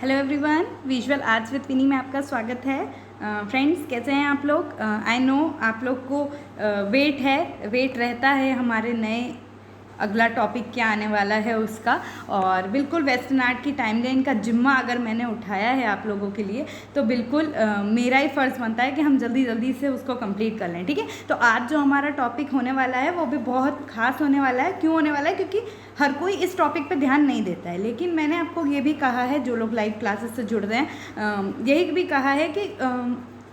Hello everyone, visual arts with Vini में आपका स्वागत है। फ्रेंड्स, कैसे हैं आप लोग? आई नो आप लोग को वेट रहता है हमारे नए अगला टॉपिक क्या आने वाला है उसका। और बिल्कुल वेस्टर्न आर्ट की टाइमलाइन का जिम्मा अगर मैंने उठाया है आप लोगों के लिए तो बिल्कुल मेरा ही फ़र्ज़ बनता है कि हम जल्दी जल्दी से उसको कंप्लीट कर लें। ठीक है, तो आज जो हमारा टॉपिक होने वाला है वो भी बहुत खास होने वाला है। क्यों होने वाला है? क्योंकि हर कोई इस टॉपिक पे ध्यान नहीं देता है, लेकिन मैंने आपको ये भी कहा है, जो लोग लाइव क्लासेस से जुड़ रहे हैं, यही भी कहा है कि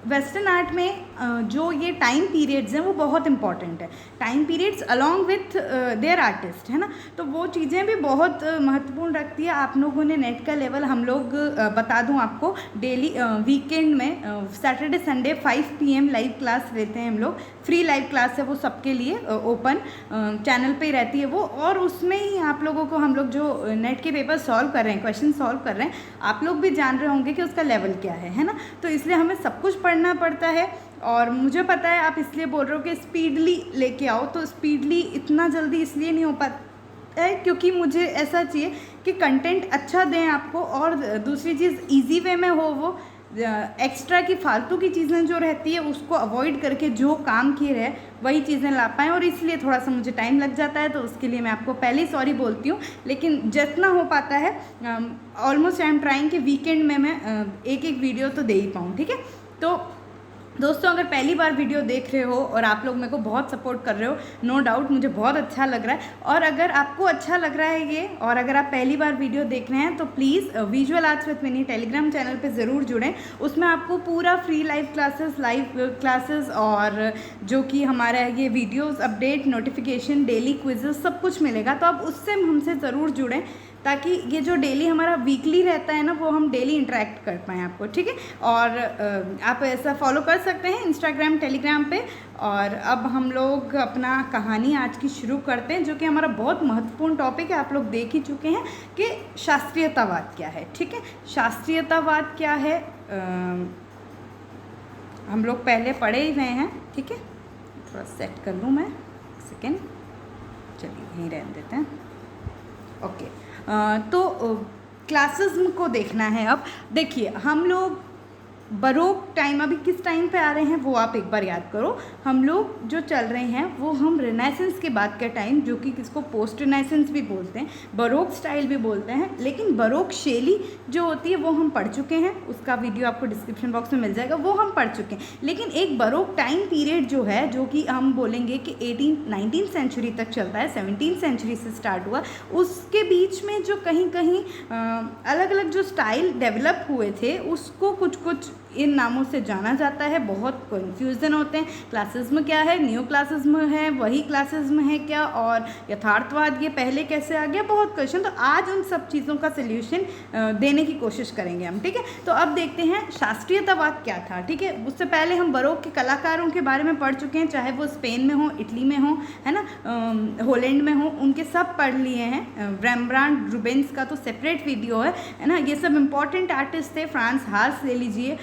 वेस्टर्न आर्ट में जो ये टाइम पीरियड्स हैं वो बहुत इंपॉर्टेंट है। Time periods along with their artist, है ना, तो वो चीज़ें भी बहुत महत्वपूर्ण रखती है। आप लोगों ने नेट का लेवल, हम लोग बता दूं आपको, डेली वीकेंड में Saturday Sunday 5 PM live class लेते हैं हम लोग। फ्री लाइव क्लास है वो, सबके लिए ओपन चैनल पे ही रहती है वो। और उसमें ही आप लोगों को हम लोग जो नेट के पेपर सॉल्व कर रहे हैं, क्वेश्चन सॉल्व कर रहे हैं, आप लोग भी जान रहे होंगे कि उसका लेवल क्या है ना। तो इसलिए हमें सब कुछ पढ़ना पड़ता है। और मुझे पता है आप इसलिए बोल रहे हो कि स्पीडली लेके आओ, तो स्पीडली इतना जल्दी इसलिए नहीं हो पाता है क्योंकि मुझे ऐसा चाहिए कि कंटेंट अच्छा दें आपको, और दूसरी चीज़ इजी वे में हो। वो एक्स्ट्रा की फालतू की चीज़ें जो रहती है उसको अवॉइड करके जो काम किए रहे वही चीज़ें ला पाएँ, और इसलिए थोड़ा सा मुझे टाइम लग जाता है। तो उसके लिए मैं आपको पहले ही सॉरी बोलती हूँ, लेकिन जितना हो पाता है ऑलमोस्ट आई एम ट्राइंग कि वीकेंड में मैं एक वीडियो तो दे ही पाऊँ। ठीक है, तो दोस्तों, अगर पहली बार वीडियो देख रहे हो और आप लोग मेरे को बहुत सपोर्ट कर रहे हो, नो डाउट मुझे बहुत अच्छा लग रहा है। और अगर आपको अच्छा लग रहा है ये, और अगर आप पहली बार वीडियो देख रहे हैं, तो please visual arts with Vini Telegram channel पे ज़रूर जुड़ें। उसमें आपको पूरा फ्री लाइव क्लासेस और जो कि हमारा ये videos update, notification, daily quizzes सब कुछ मिलेगा। तो आप उससे हमसे ज़रूर जुड़ें, ताकि ये जो डेली हमारा वीकली रहता है ना, वो हम डेली इंटरेक्ट कर पाएँ आपको। ठीक है, और आप ऐसा फॉलो कर सकते हैं इंस्टाग्राम, टेलीग्राम पे। और अब हम लोग अपना कहानी आज की शुरू करते हैं, जो कि हमारा बहुत महत्वपूर्ण टॉपिक है। आप लोग देख ही चुके हैं कि शास्त्रीयतावाद क्या है। ठीक है, शास्त्रीयतावाद क्या है हम लोग पहले पढ़े ही हुए हैं। ठीक है, थोड़ा सेट कर लूँ मैं, एक सेकेंड, चलिए यहीं रहने देते हैं। ओके, तो क्लासिज्म को देखना है। अब देखिए, हम लोग बरोक टाइम, अभी किस टाइम पे आ रहे हैं वो आप एक बार याद करो। हम लोग जो चल रहे हैं वो हम रिनेसेंस के बाद का टाइम, जो कि किसको पोस्ट रिनेसेंस भी बोलते हैं, बरोक स्टाइल भी बोलते हैं, लेकिन बरोक शैली जो होती है वो हम पढ़ चुके हैं। उसका वीडियो आपको डिस्क्रिप्शन बॉक्स में मिल जाएगा, वो हम पढ़ चुके हैं। लेकिन एक बरोक टाइम पीरियड जो है, जो कि हम बोलेंगे कि 19वीं सेंचुरी तक चलता है, 17वीं सेंचुरी से स्टार्ट हुआ, उसके बीच में जो कहीं कहीं अलग अलग जो स्टाइल डेवलप हुए थे उसको कुछ कुछ इन नामों से जाना जाता है। बहुत कन्फ्यूज़न होते हैं, क्लासिज्म क्या है, न्यू क्लासिज्म है, वही क्लासिज्म है क्या, और यथार्थवाद ये पहले कैसे आ गया, बहुत क्वेश्चन। तो आज उन सब चीज़ों का सल्यूशन देने की कोशिश करेंगे हम। ठीक है, तो अब देखते हैं शास्त्रीयतावाद क्या था। ठीक है, उससे पहले हम बरोक के कलाकारों के बारे में पढ़ चुके हैं, चाहे वो स्पेन में हो, इटली में हो, है ना, हॉलैंड में हो, उनके सब पढ़ लिए हैं। रेम्ब्रांड, रूबेंस का तो सेपरेट वीडियो है ना। ये सब इंपॉर्टेंट आर्टिस्ट थे। फ्रांस हार्स ले लीजिए,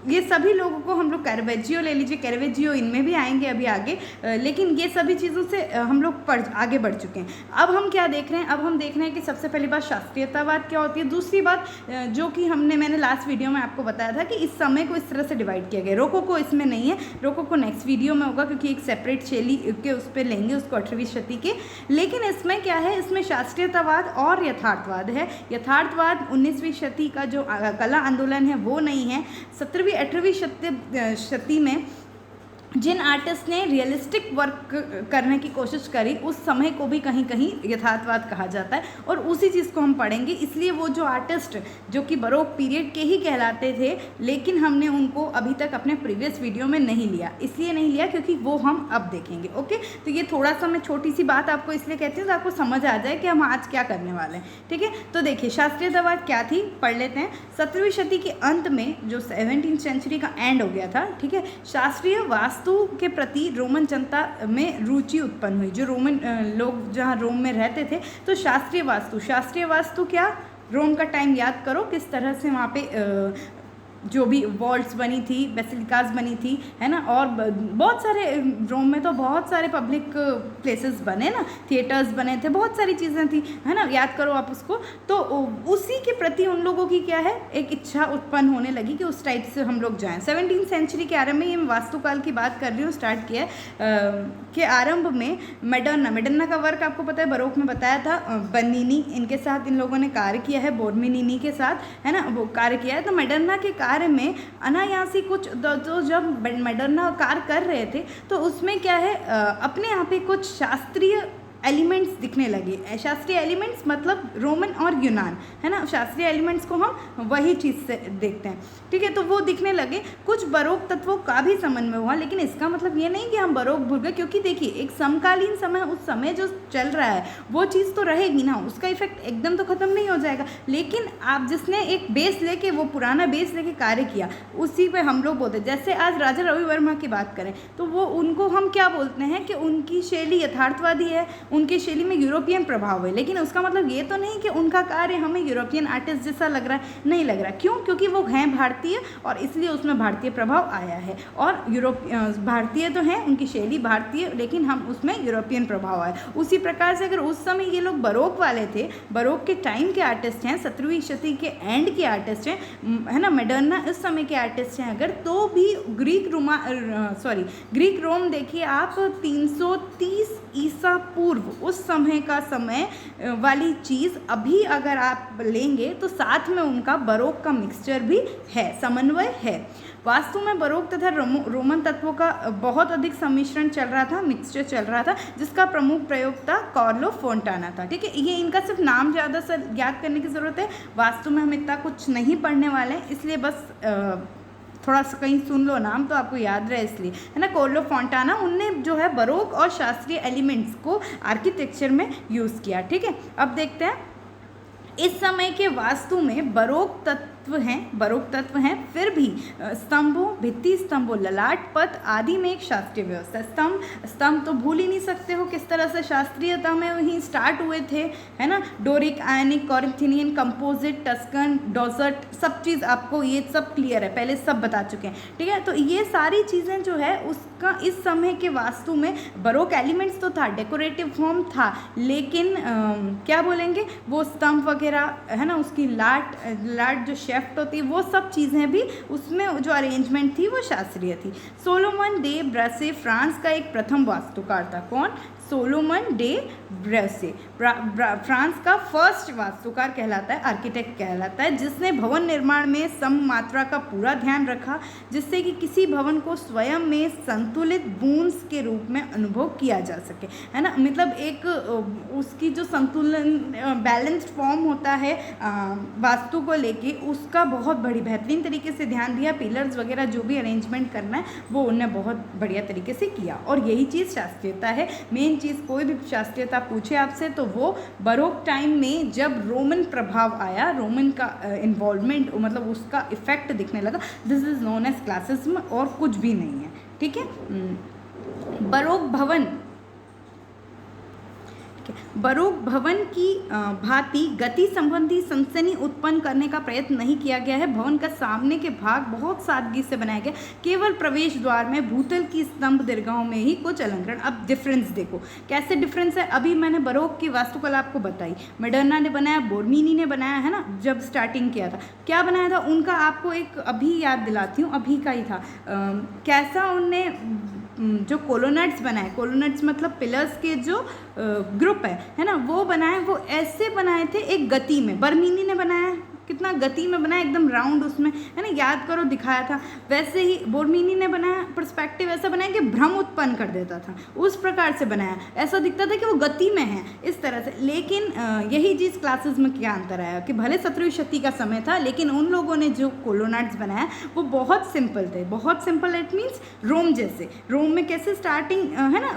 ये सभी लोगों को हम लोग, कैरवेजियो ले लीजिए, कैरवेजियो इनमें भी आएंगे अभी आगे, लेकिन ये सभी चीज़ों से हम लोग आगे बढ़ चुके हैं। अब हम क्या देख रहे हैं? अब हम देख रहे हैं कि सबसे पहली बात शास्त्रीयतावाद क्या होती है। दूसरी बात जो कि मैंने लास्ट वीडियो में आपको बताया था कि इस समय को इस तरह से डिवाइड किया गया। रोकोको इसमें नहीं है, रोकोको नेक्स्ट वीडियो में होगा, क्योंकि एक सेपरेट शैली के उस पर लेंगे उसको, 18वीं शती के। लेकिन इसमें क्या है, इसमें शास्त्रीयतावाद और यथार्थवाद है। यथार्थवाद 19वीं शती का जो कला आंदोलन है वो नहीं है। 17वीं 18वीं शती में जिन आर्टिस्ट ने रियलिस्टिक वर्क करने की कोशिश करी, उस समय को भी कहीं कहीं यथार्थवाद कहा जाता है, और उसी चीज़ को हम पढ़ेंगे। इसलिए वो जो आर्टिस्ट जो कि बरोक पीरियड के ही कहलाते थे, लेकिन हमने उनको अभी तक अपने प्रीवियस वीडियो में नहीं लिया। इसलिए नहीं लिया क्योंकि वो हम अब देखेंगे। ओके, तो ये थोड़ा सा मैं छोटी सी बात आपको इसलिए कहती हूँ तो आपको समझ आ जाए कि हम आज क्या करने वाले हैं। ठीक है, तो देखिए शास्त्रीयतावाद क्या थी, पढ़ लेते हैं। 17वीं शती के अंत में, जो 17वीं सेंचुरी का एंड हो गया था, ठीक है, शास्त्रीय वास्तु के प्रति रोमन जनता में रुचि उत्पन्न हुई। जो रोमन लोग जहाँ रोम में रहते थे, तो शास्त्रीय वास्तु क्या, रोम का टाइम याद करो, किस तरह से वहाँ पे जो भी वॉल्स बनी थी, बेसिलिकास बनी थी, है ना, और बहुत सारे रोम में तो बहुत सारे पब्लिक प्लेसेस बने ना, थिएटर्स बने थे, बहुत सारी चीज़ें थी, है ना, याद करो आप उसको। तो उसी के प्रति उन लोगों की क्या है, एक इच्छा उत्पन्न होने लगी कि उस टाइप से हम लोग जाएं। 17वीं सेंचुरी के आरंभ में, ये वास्तुकाल की बात कर रही हूँ, स्टार्ट किया के आरंभ में मेडोना का वर्क आपको पता है बरोक में बताया था, बर्निनी इनके साथ इन लोगों ने कार्य किया है, बोर्मिनी के साथ, है ना, वो कार्य किया है। तो मेडोना के कार्य में अनायासी कुछ तो जब मेडोना कार्य कर रहे थे तो उसमें क्या है, अपने यहाँ पे कुछ शास्त्रीय एलिमेंट्स दिखने लगे। शास्त्रीय एलिमेंट्स मतलब रोमन और यूनान, है ना, शास्त्रीय एलिमेंट्स को हम वही चीज़ से देखते हैं, ठीक है। तो वो दिखने लगे, कुछ बरोक तत्वों का भी समन्वय हुआ, लेकिन इसका मतलब ये नहीं कि हम बरोक भूल गए, क्योंकि देखिए एक समकालीन समय, उस समय जो चल रहा है वो चीज़ तो रहेगी ना, उसका इफेक्ट एकदम तो ख़त्म नहीं हो जाएगा। लेकिन आप जिसने एक बेस लेके, वो पुराना बेस लेके कार्य किया, उसी पर हम लोग बोलते हैं। जैसे आज राजा रवि वर्मा की बात करें तो वो, उनको हम क्या बोलते हैं कि उनकी शैली यथार्थवादी है, उनकी शैली में यूरोपियन प्रभाव है, लेकिन उसका मतलब ये तो नहीं कि उनका कार्य हमें यूरोपियन आर्टिस्ट जैसा लग रहा है, नहीं लग रहा। क्यों? क्योंकि वो हैं भारतीय और इसलिए उसमें भारतीय प्रभाव आया है, और भारतीय तो हैं, उनकी शैली भारतीय, लेकिन हम उसमें यूरोपियन प्रभाव आया। उसी प्रकार से अगर उस समय ये लोग बरोक वाले थे, बरोक के टाइम के आर्टिस्ट हैं, 17वीं शती के एंड के आर्टिस्ट हैं, है ना, मेडोना इस समय के आर्टिस्ट हैं अगर, तो भी ग्रीक रोम देखिए आप, 330 ईसा पूर्व उस समय का समय वाली चीज़ अभी अगर आप लेंगे तो साथ में उनका बरोक का मिक्सचर भी है, समन्वय है। वास्तु में बरोक तथा रोमन तत्वों का बहुत अधिक सम्मिश्रण चल रहा था, मिक्सचर चल रहा था, जिसका प्रमुख प्रयोग था कार्लो फोंटाना था, ठीक है। ये इनका सिर्फ नाम ज़्यादा सा याद करने की ज़रूरत है, वास्तु में हम इतना कुछ नहीं पढ़ने वाले हैं, इसलिए बस थोड़ा सा कहीं सुन लो नाम तो आपको याद रहे, इसलिए, है ना। कार्लो फोंटाना, उनने जो है बरोक और शास्त्रीय एलिमेंट्स को आर्किटेक्चर में यूज़ किया, ठीक है। अब देखते हैं इस समय के वास्तु में बरोक तत्व हैं, फिर भी स्तंभों, भित्ति स्तंभों, ललाट पथ आदि में एक शास्त्रीय व्यवस्था। स्तंभ तो भूल ही नहीं सकते हो किस तरह से शास्त्रीयता में वहीं स्टार्ट हुए थे, है ना। डोरिक, आयनिक, कॉरिंथियन, कंपोजिट, टस्कन, डोजर्ट, सब चीज़ आपको ये सब क्लियर है, पहले सब बता चुके हैं, ठीक है। तो ये सारी चीज़ें जो है उसका इस समय के वास्तु में बरोक एलिमेंट्स तो था, डेकोरेटिव फॉर्म था, लेकिन क्या बोलेंगे, वो स्तंभ वगैरह, है ना, उसकी लाट जो शेफ्ट होती है, वो सब चीज़ें भी उसमें जो अरेंजमेंट थी वो शास्त्रीय थी। सोलोमन डे ब्रसे फ्रांस का एक प्रथम वास्तुकार था। कौन? सोलोमन डे ब्रसे, फ्रांस का फर्स्ट वास्तुकार कहलाता है, आर्किटेक्ट कहलाता है, जिसने भवन निर्माण में सम मात्रा का पूरा ध्यान रखा, जिससे कि किसी भवन को स्वयं में संतुलित बूंस के रूप में अनुभव किया जा सके, है ना। मतलब एक उसकी जो संतुलन, बैलेंस्ड फॉर्म होता है वास्तु को लेके, उसका बहुत बेहतरीन तरीके से ध्यान दिया। पिलर्स वगैरह जो भी अरेंजमेंट करना है वो उन्होंने बहुत बढ़िया तरीके से किया, और यही चीज़ शास्त्रीयता है। मेन चीज़, कोई भी शास्त्रीयता पूछे आपसे तो वो बरोक टाइम में जब रोमन प्रभाव आया, रोमन का इन्वॉल्वमेंट, मतलब उसका इफेक्ट दिखने लगा, this is known as classism, और कुछ भी नहीं है, ठीक है। बरोक भवन की भांति गति संबंधी सनसनी उत्पन्न करने का प्रयत्न नहीं किया गया है। भवन का सामने के भाग बहुत सादगी से बनाया गया, केवल प्रवेश द्वार में भूतल की स्तंभ दीर्घाओं में ही कुछ अलंकरण। अब डिफरेंस देखो कैसे डिफरेंस है। अभी मैंने बरोक की वास्तुकला आपको बताई, मेडोना ने बनाया, बोर्मिनी ने बनाया, है ना, जब स्टार्टिंग किया था क्या बनाया था उनका, आपको एक अभी याद दिलाती हूँ, अभी का ही था। कैसा उनने जो कोलोनेट्स बनाए, कोलोनेट्स मतलब पिलर्स के जो ग्रुप है ना, वो बनाए, वो ऐसे बनाए थे एक गति में। बर्मिनी ने बनाया, कितना गति में बनाया, एकदम राउंड उसमें, है ना, याद करो दिखाया था। वैसे ही बोर्मिनी ने बनाया, पर्सपेक्टिव ऐसा बनाया कि भ्रम उत्पन्न कर देता था, उस प्रकार से बनाया, ऐसा दिखता था कि वो गति में है, इस तरह से। लेकिन यही चीज़ क्लासेस में क्या अंतर आया कि भले 17वीं शती का समय था, लेकिन उन लोगों ने जो कोलोनेट्स बनाया वो बहुत सिंपल थे, बहुत सिंपल। इट मीन्स रोम जैसे। रोम में कैसे स्टार्टिंग, है ना,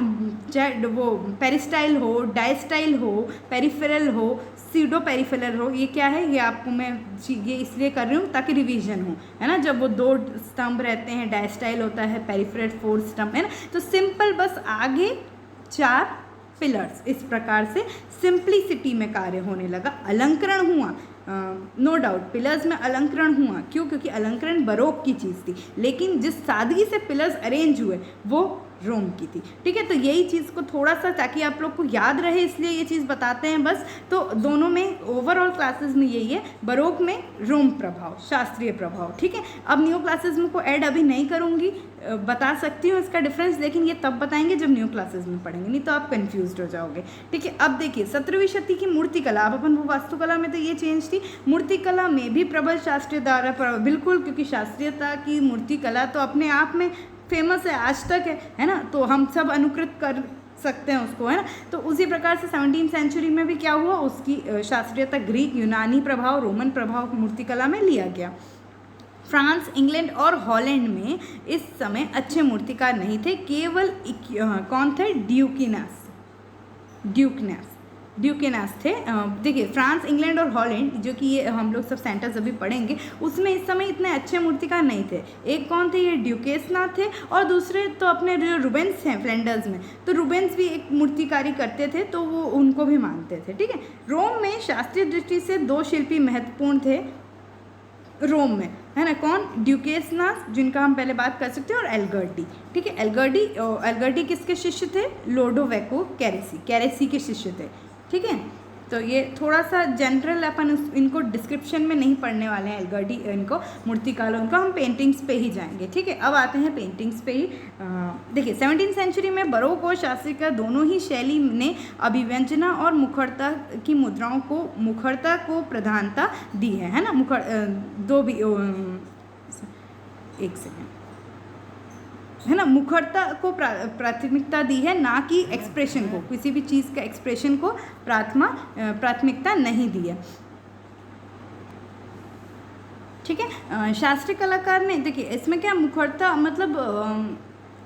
चाहे वो पेरिस्टाइल हो, डायस्टाइल हो, पेरिफेरल हो, सीडो पेरिफेरल हो, ये क्या है, ये आपको मैं ये इसलिए कर रही हूँ ताकि रिवीजन हो, है ना। जब वो 2 स्तंभ रहते हैं, डायस्टाइल होता है, पेरिफेरल 4 स्तंभ, है ना। तो सिंपल, बस आगे 4 पिलर्स, इस प्रकार से सिंप्लिसिटी में कार्य होने लगा। अलंकरण हुआ, नो डाउट पिलर्स में अलंकरण हुआ, क्यों? क्योंकि अलंकरण बरोक की चीज़ थी, लेकिन जिस सादगी से पिलर्स अरेंज हुए वो रोम की थी, ठीक है। तो यही चीज़ को थोड़ा सा, ताकि आप लोग को याद रहे इसलिए ये चीज़ बताते हैं बस। तो दोनों में ओवरऑल क्लासेस में यही है, बरोक में रोम प्रभाव, शास्त्रीय प्रभाव, ठीक है। अब न्यू क्लासेस में को ऐड अभी नहीं करूँगी, बता सकती हूँ इसका डिफरेंस, लेकिन ये तब बताएंगे जब न्यू क्लासेस में पढ़ेंगे, नहीं तो आप कंफ्यूज हो जाओगे, ठीक है। अब देखिए 17वीं शती की मूर्तिकला, अब अपन वो वास्तुकला में तो ये चेंज थी, मूर्तिकला में भी प्रबल शास्त्रीयता, बिल्कुल, क्योंकि शास्त्रीयता की मूर्तिकला तो अपने आप में फेमस है, आज तक है ना, तो हम सब अनुकृत कर सकते हैं उसको, है ना। तो उसी प्रकार से 17वीं सेंचुरी में भी क्या हुआ, उसकी शास्त्रीयता ग्रीक, यूनानी प्रभाव, रोमन प्रभाव मूर्तिकला में लिया गया। फ्रांस, इंग्लैंड और हॉलैंड में इस समय अच्छे मूर्तिकार नहीं थे, केवल कौन थे? ड्यूकिनास थे। देखिए फ्रांस, इंग्लैंड और हॉलैंड, जो कि ये हम लोग सब सेंटर्स अभी पढ़ेंगे, उसमें इस समय इतने अच्छे मूर्तिकार नहीं थे। एक कौन थे? ये ड्यूकेसना थे, और दूसरे तो अपने जो रूबेंस हैं फ्लैंडर्स में, तो रूबेंस भी एक मूर्तिकारी करते थे, तो वो उनको भी मानते थे, ठीक है। रोम में शास्त्रीय दृष्टि से 2 शिल्पी महत्वपूर्ण थे रोम में, है ना, कौन? ड्यूकेसनास, जिनका हम पहले बात कर सकते हैं, और एल्गर्डी, ठीक है। एल्गर्डी किसके शिष्य थे? लोडोवेको कैरेसी के शिष्य थे, ठीक है। तो ये थोड़ा सा जनरल, अपन इनको डिस्क्रिप्शन में नहीं पढ़ने वाले हैं, एल्गर्डी इनको मूर्तिकारों, उनका हम पेंटिंग्स पे ही जाएंगे, ठीक है। अब आते हैं पेंटिंग्स पे ही। देखिए 17वीं सेंचुरी में बरोक और शास्त्रीय दोनों ही शैली ने अभिव्यंजना और मुखरता की मुद्राओं को, मुखरता को प्रधानता दी है ना। एक सेकेंड, है ना, मुखरता को प्राथमिकता दी है, ना कि एक्सप्रेशन को, किसी भी चीज़ का एक्सप्रेशन को प्राथमिकता नहीं दी है, ठीक है। शास्त्रीय कलाकार ने, देखिए इसमें क्या मुखरता मतलब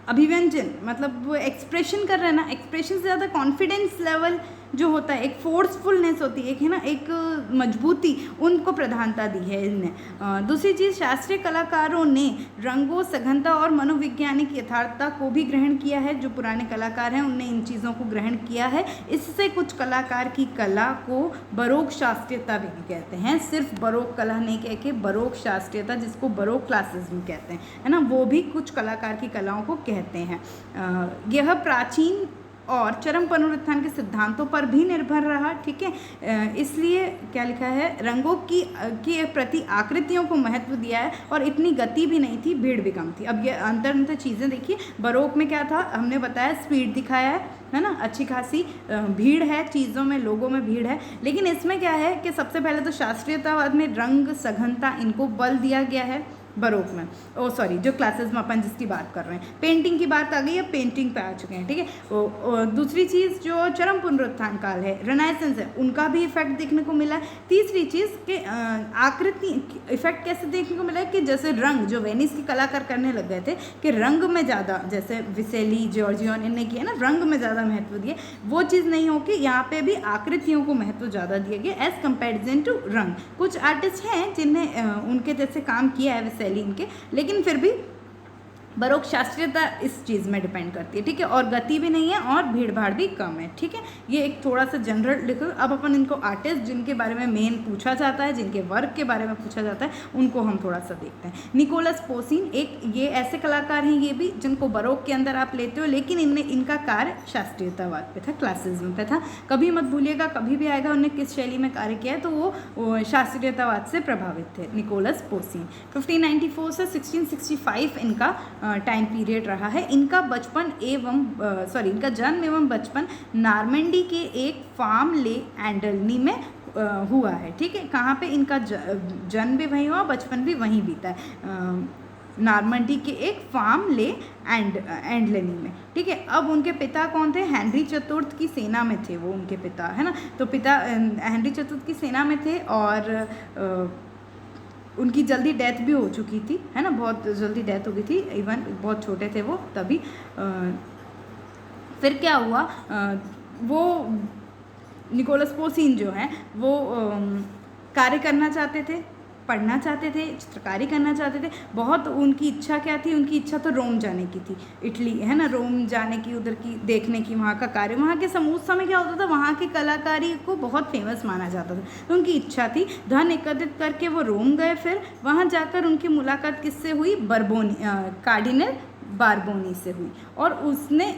अभिव्यंजन, मतलब वो एक्सप्रेशन कर रहे हैं ना, एक्सप्रेशन से ज़्यादा कॉन्फिडेंस लेवल जो होता है, एक फोर्सफुलनेस होती है, एक है ना, एक मजबूती, उनको प्रधानता दी है इनने। दूसरी चीज़, शास्त्रीय कलाकारों ने रंगों, सघनता और मनोवैज्ञानिक यथार्थता को भी ग्रहण किया है। जो पुराने कलाकार हैं उनने इन चीज़ों को ग्रहण किया है। इससे कुछ कलाकार की कला को बरोक शास्त्रीयता भी कहते हैं, सिर्फ बरोक कला नहीं कह के बरोक शास्त्रीयता, जिसको बरोक क्लासिज्म भी कहते हैं, है ना, वो भी कुछ कलाकार की कलाओं को कहते हैं। यह प्राचीन और चरम पुनरुत्थान के सिद्धांतों पर भी निर्भर रहा, ठीक है। इसलिए क्या लिखा है, रंगों की प्रति आकृतियों को महत्व दिया है, और इतनी गति भी नहीं थी, भीड़ भी कम थी। अब ये अंतर चीज़ें देखिए, बरोक में क्या था, हमने बताया स्पीड दिखाया है ना, अच्छी खासी भीड़ है चीज़ों में, लोगों में भीड़ है। लेकिन इसमें क्या है कि सबसे पहले तो शास्त्रीयतावाद में रंग, सघनता, इनको बल दिया गया है बरोक में, जो क्लासेस में अपन जिसकी बात कर रहे हैं। पेंटिंग की बात आ गई, अब पेंटिंग पे आ चुके हैं, ठीक है। दूसरी चीज़ जो चरम पुनरुत्थान काल है, रेनेसेंस है, उनका भी इफेक्ट देखने को मिला है। तीसरी चीज़ के आकृति इफेक्ट कैसे देखने को मिला है कि जैसे रंग, जो वेनिस की कलाकार करने लग गए थे कि रंग में ज़्यादा, जैसे विसेली, जॉर्जियन इनने किया ना, रंग में ज़्यादा महत्व दिए, वो चीज़ नहीं हो कि यहाँ पे भी आकृतियों को महत्व ज़्यादा दिया गया एज कंपेरिजन टू रंग। कुछ आर्टिस्ट हैं जिन्हें उनके जैसे काम किया है शैली इनके, लेकिन फिर भी बरोक शास्त्रीयता इस चीज़ में डिपेंड करती है, ठीक है। और गति भी नहीं है और भीड़ भाड़ भी कम है, ठीक है। ये एक थोड़ा सा जनरल लिखो। अब अपन इनको आर्टिस्ट जिनके बारे में मेन पूछा जाता है, जिनके वर्क के बारे में पूछा जाता है, उनको हम थोड़ा सा देखते हैं। निकोलस पोसिन, एक ये ऐसे कलाकार हैं ये भी जिनको बरोक के अंदर आप लेते हो, लेकिन इनका कार्य शास्त्रीयतावाद पे था, क्लासिज्म पे था। कभी मत भूलिएगा, कभी भी आएगा उन्होंने किस शैली में कार्य किया है, तो वो शास्त्रीयतावाद से प्रभावित थे, निकोलस पोसिन। 1594 से 1665 इनका टाइम पीरियड रहा है। इनका इनका जन्म एवं बचपन नॉर्मंडी के एक फार्म ले एंडलनी में हुआ है, ठीक है। कहाँ पे इनका जन्म भी वहीं हुआ, बचपन भी वहीं बीता है, नॉर्मंडी के एक फार्म ले एंडलनी में, ठीक है। अब उनके पिता कौन थे? हेनरी चतुर्थ की सेना में थे वो, उनके पिता, है ना। तो पिता हेनरी चतुर्थ की सेना में थे, और उनकी जल्दी डेथ भी हो चुकी थी, है ना, बहुत जल्दी डेथ हो गई थी, इवन बहुत छोटे थे वो तभी। फिर क्या हुआ, वो निकोलस पोसिन जो है वो कार्य करना चाहते थे, पढ़ना चाहते थे, चित्रकारी करना चाहते थे। बहुत उनकी इच्छा क्या थी, उनकी इच्छा तो रोम जाने की थी, इटली है ना, रोम जाने की, उधर की देखने की, वहाँ का कार्य, वहाँ के उस समय क्या होता था, वहाँ की कलाकारी को बहुत फेमस माना जाता था। तो उनकी इच्छा थी, धन एकत्रित करके वो रोम गए। फिर वहाँ जाकर उनकी मुलाकात किससे हुई, कार्डिनल बारबोनी से हुई, और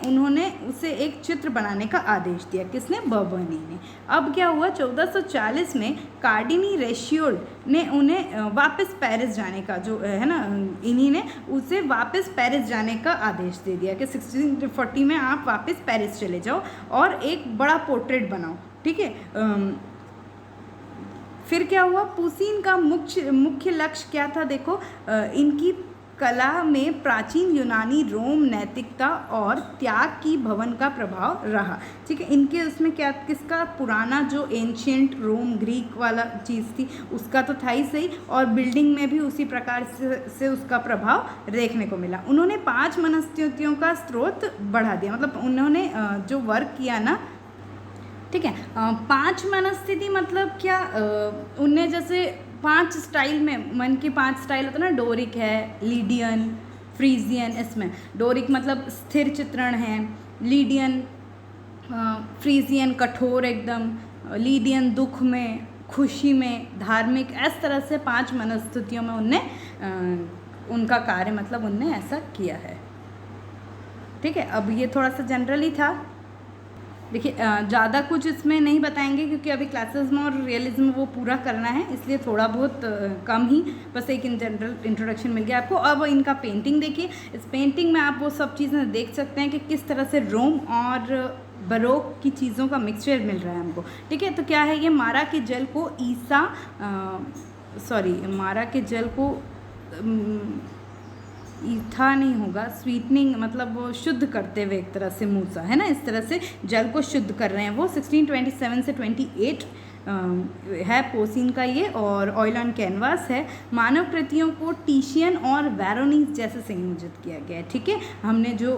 उन्होंने उसे एक चित्र बनाने का आदेश दिया। किसने, बारबोनी ने। अब क्या हुआ, 1440 में कार्डिनी रेशियोल्ड ने उन्हें वापस पेरिस जाने का, जो है ना, इन्हीं ने उसे वापस पेरिस जाने का आदेश दे दिया कि 1640 में आप वापस पेरिस चले जाओ और एक बड़ा पोर्ट्रेट बनाओ, ठीक है। फिर क्या हुआ, पोसीन का मुख्य लक्ष्य क्या था, देखो, इनकी कला में प्राचीन यूनानी रोम नैतिकता और त्याग की भवन का प्रभाव रहा, ठीक है। इनके उसमें क्या, किसका, पुराना जो एंशियंट रोम ग्रीक वाला चीज़ थी उसका तो था ही सही, और बिल्डिंग में भी उसी प्रकार से उसका प्रभाव देखने को मिला। उन्होंने 5 मनस्तुतियों का स्रोत बढ़ा दिया, मतलब उन्होंने जो वर्क किया ना, ठीक है, 5 मनस्थिति मतलब क्या, उनने जैसे 5 स्टाइल में, मन के 5 स्टाइल होता है ना, डोरिक है, लीडियन, फ्रीजियन। इसमें डोरिक मतलब स्थिर चित्रण है, लीडियन फ्रीजियन कठोर एकदम, लीडियन दुख में, खुशी में, धार्मिक, इस तरह से 5 मनस्तुतियों में उनने उनका कार्य, मतलब उनने ऐसा किया है, ठीक है। अब ये थोड़ा सा जनरल ही था, देखिए ज़्यादा कुछ इसमें नहीं बताएंगे क्योंकि अभी क्लासेस में और रियलिज्म वो पूरा करना है, इसलिए थोड़ा बहुत कम ही, बस एक इन जनरल इंट्रोडक्शन मिल गया आपको। अब इनका पेंटिंग देखिए, इस पेंटिंग में आप वो सब चीज़ें देख सकते हैं कि किस तरह से रोम और बरोक की चीज़ों का मिक्सचर मिल रहा है हमको, ठीक है। तो क्या है, ये मारा के जल को मारा के जल को ईथा नहीं होगा, स्वीटनिंग मतलब वो शुद्ध करते हुए एक तरह से मूसा, है ना, इस तरह से जल को शुद्ध कर रहे हैं वो। 1627 से 28 है पोसीन का ये, और ऑयल ऑन कैनवास है। मानव कृतियों को टिशियन और वेरोनीज जैसे संयोजित किया गया है, ठीक है। हमने जो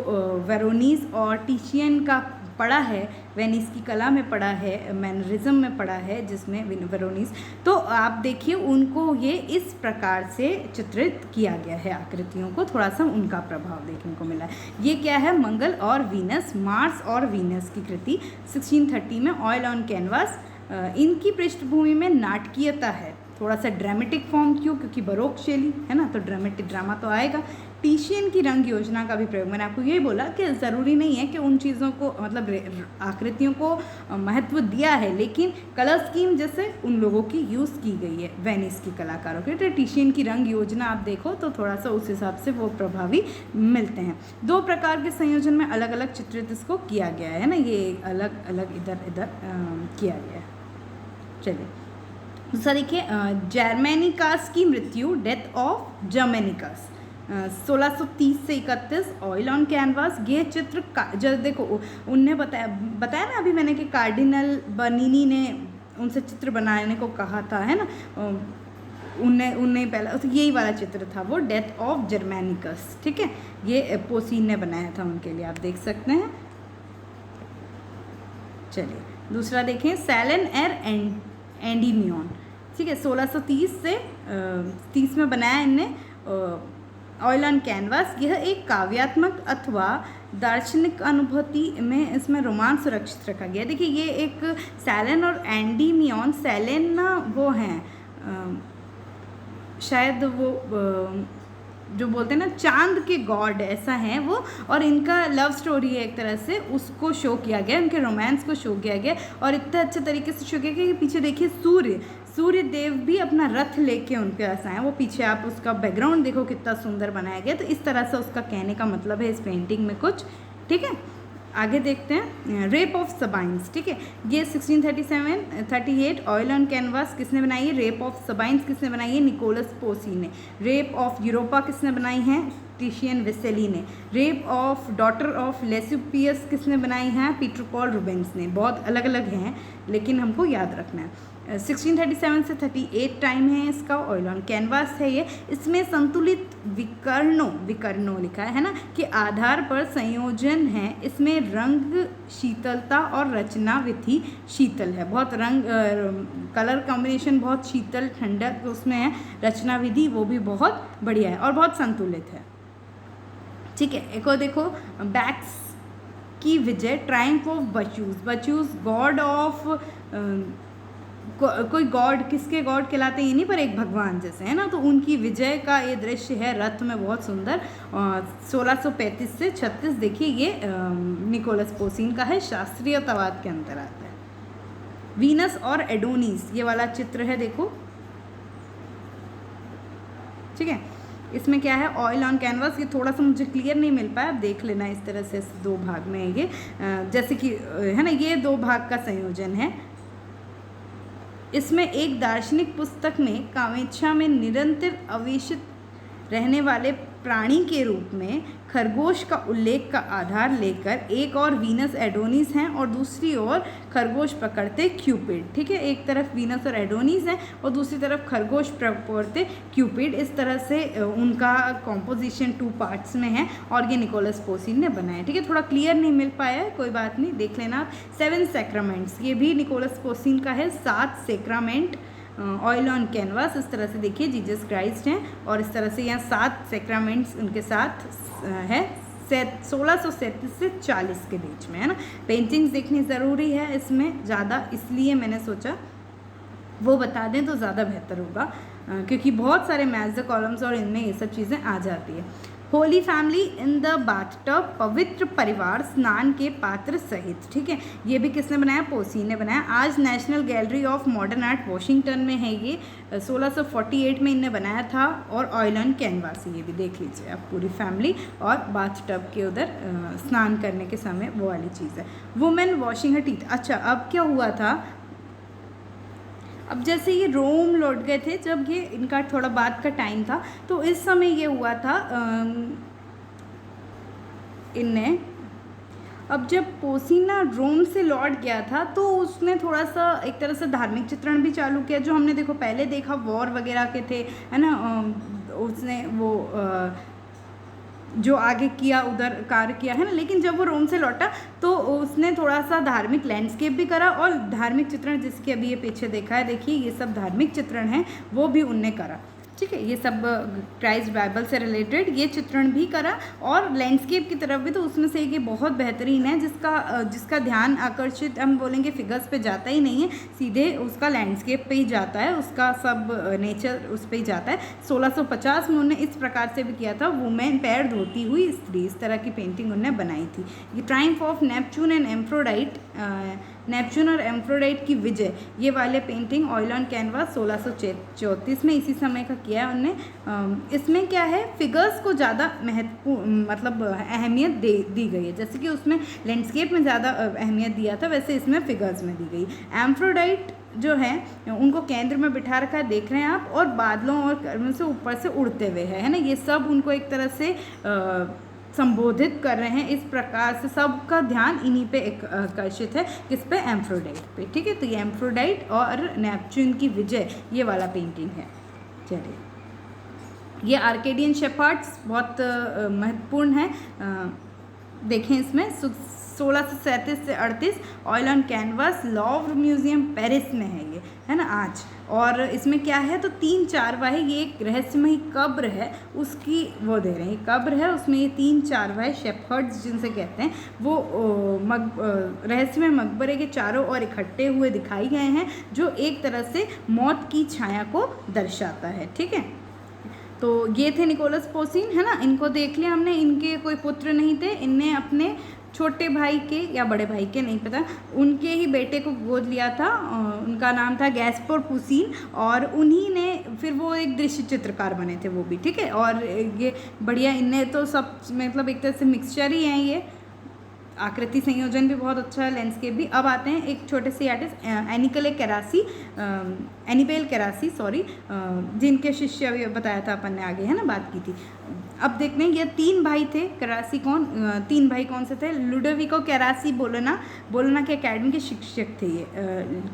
वेरोनीज और टिशियन का पढ़ा है, वेनिस की कला में पढ़ा है, मैनरिज्म में पढ़ा है जिसमें वेरोनीज, तो आप देखिए उनको ये इस प्रकार से चित्रित किया गया है, आकृतियों को थोड़ा सा उनका प्रभाव देखने को मिला है। ये क्या है, मंगल और वीनस, मार्स और वीनस की कृति 1630 में, ऑयल ऑन कैनवास। इनकी पृष्ठभूमि में नाटकीयता है, थोड़ा सा ड्रामेटिक फॉर्म, क्योंकि बरोक शैली है ना, तो ड्रामेटिक ड्रामा तो आएगा। टिशियन की रंग योजना का भी प्रयोग, मैंने आपको यही बोला कि ज़रूरी नहीं है कि उन चीज़ों को, मतलब आकृतियों को महत्व दिया है, लेकिन कलर स्कीम जैसे उन लोगों की यूज़ की गई है वेनिस की कलाकारों के। तो टिशियन की रंग योजना आप देखो तो थोड़ा सा उस हिसाब से वो प्रभावी मिलते हैं। 2 प्रकार के संयोजन में अलग अलग चित्रित इसको किया गया है ना, ये अलग अलग इधर किया गया है। चलिए दूसरा देखिए, जर्मेनिकास की मृत्यु, डेथ ऑफ जर्मेनिकास, 1630 से 31, ऑयल ऑन कैनवास। ये चित्र जब देखो उनने बताया ना अभी मैंने कि कार्डिनल बर्निनी ने उनसे चित्र बनाने को कहा था, है ना, उनने पहला तो यही वाला चित्र था वो, डेथ ऑफ जर्मेनिकस, ठीक है। ये पोसीन ने बनाया था उनके लिए, आप देख सकते हैं। चलिए दूसरा देखें, सैलन एर एंडीमियन, ठीक है, 1630 से 30 में बनाया इनने, ऑयल ऑन कैनवास। यह एक काव्यात्मक अथवा दार्शनिक अनुभूति में इसमें रोमांस सुरक्षित रखा गया। देखिए ये एक सैलन और एंडीमियन, सैलन ना वो हैं शायद वो जो बोलते हैं ना चांद के गॉड, ऐसा हैं वो, और इनका लव स्टोरी है एक तरह से, उसको शो किया गया, उनके रोमांस को शो किया गया, और इतने अच्छे तरीके से शो किया गया कि पीछे देखिए सूर्य देव भी अपना रथ लेके उनके पास आए, वो पीछे आप उसका बैकग्राउंड देखो कितना सुंदर बनाया गया। तो इस तरह से उसका कहने का मतलब है इस पेंटिंग में कुछ, ठीक है। आगे देखते हैं, रेप ऑफ सबाइंस, ठीक है, ये 1638 ऑयल ऑन कैनवास किसने बनाई है, रेप ऑफ सबाइंस किसने बनाई है, निकोलस पोसी ने। रेप ऑफ यूरोपा किसने बनाई है, टिशियन वेसेली ने। रेप ऑफ डॉटर ऑफ लेस्यूपियस किसने बनाई है, पीटर पॉल रूबेंस ने। बहुत अलग अलग हैं लेकिन हमको याद रखना है। 1637 से 38 टाइम है इसका। ऑयल ऑन कैनवास है ये। इसमें संतुलित विकर्णों लिखा है ना, के आधार पर संयोजन है। इसमें रंग शीतलता और रचना विधि शीतल है, बहुत रंग कलर कॉम्बिनेशन बहुत शीतल ठंडक उसमें है। रचना विधि वो भी बहुत बढ़िया है और बहुत संतुलित है। ठीक है, एक और देखो, बैक्स की विजय, ट्रायम्फ ऑफ बच्चूस गॉड ऑफ, कोई गॉड, किसके गॉड कहलाते हैं ये नहीं, पर एक भगवान जैसे है ना, तो उनकी विजय का ये दृश्य है रथ में, बहुत सुंदर। 1635 से 36 देखिए, ये निकोलस पोसीन का है, शास्त्रीयतावाद के अंतर आता है। वीनस और एडोनिस ये वाला चित्र है, देखो। ठीक है, इसमें क्या है, ऑयल ऑन कैनवास। ये थोड़ा सा मुझे क्लियर नहीं मिल पाया, आप देख लेना इस तरह से, दो भाग में है ये, जैसे कि है ना, ये दो भाग का संयोजन है। इसमें एक दार्शनिक पुस्तक में कामेच्छा में निरंतर आवेशित रहने वाले प्राणी के रूप में खरगोश का उल्लेख का आधार लेकर एक और वीनस एडोनिस हैं और दूसरी ओर खरगोश पकड़ते क्यूपिड। ठीक है, एक तरफ वीनस और एडोनिस हैं और दूसरी तरफ खरगोश पकड़ते क्यूपिड। इस तरह से उनका कॉम्पोजिशन 2 पार्ट्स में है और ये निकोलस पोसीन ने बनाया। ठीक है, थोड़ा क्लियर नहीं मिल पाया है, कोई बात नहीं, देख लेना आप। 7 सैक्रामेंट्स, ये भी निकोलस पोसीन का है। 7 सैक्रामेंट ऑयल ऑन कैनवास, इस तरह से देखिए, जीसस क्राइस्ट हैं और इस तरह से यहाँ 7 सैक्रामेंट्स उनके साथ है। 1637 से 40 के बीच में है ना। पेंटिंग्स देखनी ज़रूरी है इसमें ज़्यादा, इसलिए मैंने सोचा वो बता दें तो ज़्यादा बेहतर होगा, क्योंकि बहुत सारे मैथ्स द कॉलम्स और इनमें ये सब चीज़ें आ जाती है। Holi family in the bathtub, पवित्र परिवार स्नान के पात्र सहित। ठीक है, ये भी किसने बनाया, पोसीन ने बनाया। आज national gallery of modern art Washington में है ये, 1648 में इनने बनाया था। और ऑयल ऑन कैनवास, ये भी देख लीजिए आप, पूरी फैमिली और बाथटब के उधर स्नान करने के समय वो वाली चीज़ है। वुमेन वॉशिंग हर टीथ। अच्छा, अब क्या हुआ था, अब जैसे ये रोम लौट गए थे, जब ये इनका थोड़ा बाद का टाइम था, तो इस समय ये हुआ था इनने, अब जब पोसीना रोम से लौट गया था तो उसने थोड़ा सा एक तरह से धार्मिक चित्रण भी चालू किया, जो हमने देखो पहले देखा वॉर वगैरह के थे, है ना। उसने वो जो आगे किया उधर कार्य किया है ना, लेकिन जब वो रोम से लौटा तो उसने थोड़ा सा धार्मिक लैंडस्केप भी करा और धार्मिक चित्रण, जिसके अभी ये पीछे देखा है, देखिए ये सब धार्मिक चित्रण है, वो भी उनने करा। ठीक है, ये सब क्राइस्ट बाइबल से रिलेटेड ये चित्रण भी करा और लैंडस्केप की तरफ भी, तो उसमें से ये बहुत बेहतरीन है, जिसका ध्यान आकर्षित, हम बोलेंगे फिगर्स पे जाता ही नहीं है, सीधे उसका लैंडस्केप पे ही जाता है, उसका सब नेचर उस पे ही जाता है। 1650 में उन्होंने इस प्रकार से भी किया था, वुमेन पैर धोती हुई स्त्री, इस तरह की पेंटिंग उन्होंने बनाई थी। ये triumph of Neptune and Amphitrite, Neptune और एम्फ्रोडाइट की विजय, ये वाले पेंटिंग ऑयल ऑन कैनवास 1634 में इसी समय का किया है उनने। इसमें क्या है, फिगर्स को ज़्यादा महत्वपूर्ण मतलब अहमियत दी गई है, जैसे कि उसमें लैंडस्केप में ज़्यादा अहमियत दिया था, वैसे इसमें फिगर्स में दी गई। एम्फ्रोडाइट जो है उनको केंद्र में बिठा रखा है, देख रहे हैं आप, और बादलों और कर्मों से ऊपर से उड़ते हुए है ना, ये सब उनको एक तरह से संबोधित कर रहे हैं। इस प्रकार से सबका ध्यान इन्हीं पे आकर्षित है, किस पे, एम्फ्रोडाइट पे। ठीक है, तो ये एम्फ्रोडाइट और नेपच्यून की विजय, ये वाला पेंटिंग है। चलिए, ये आर्केडियन शेपर्ड्स बहुत महत्वपूर्ण है, देखें इसमें 1637 से 38 oil on canvas, Louvre museum Paris में है ये, है ना आज। और इसमें क्या है, तो 3 चारवाहे, ये एक रहस्यमयी कब्र है, उसकी वो दे रहे हैं, कब्र है उसमें ये 3 चारवाहे शेपर्ड्स जिनसे कहते हैं, वो रहस्यमय मकबरे के चारों ओर इकट्ठे हुए दिखाई गए हैं, जो एक तरह से मौत की छाया को दर्शाता है। ठीक है, तो ये थे निकोलस पोसीन, है ना। इनको देख लिया हमने, इनके कोई पुत्र नहीं थे, इनने अपने छोटे भाई के या बड़े भाई के नहीं पता, उनके ही बेटे को गोद लिया था, उनका नाम था गैस्पर पोसीन, और उन्हीं ने फिर वो एक दृश्य चित्रकार बने थे वो भी। ठीक है, और ये बढ़िया, इनने तो सब मतलब एक तरह से मिक्सचर ही हैं ये, आकृति संयोजन भी बहुत अच्छा है, लैंडस्केप भी। अब आते हैं एक छोटे से आर्टिस्ट एनिबेल केरासी सॉरी, जिनके शिष्य अभी बताया था अपन ने, आगे है ना बात की थी। अब देखते हैं ये 3 भाई थे। केरासी कौन, 3 भाई कौन से थे? लुडोविको केरासी बोलोना के एकेडमी के शिक्षक थे ये।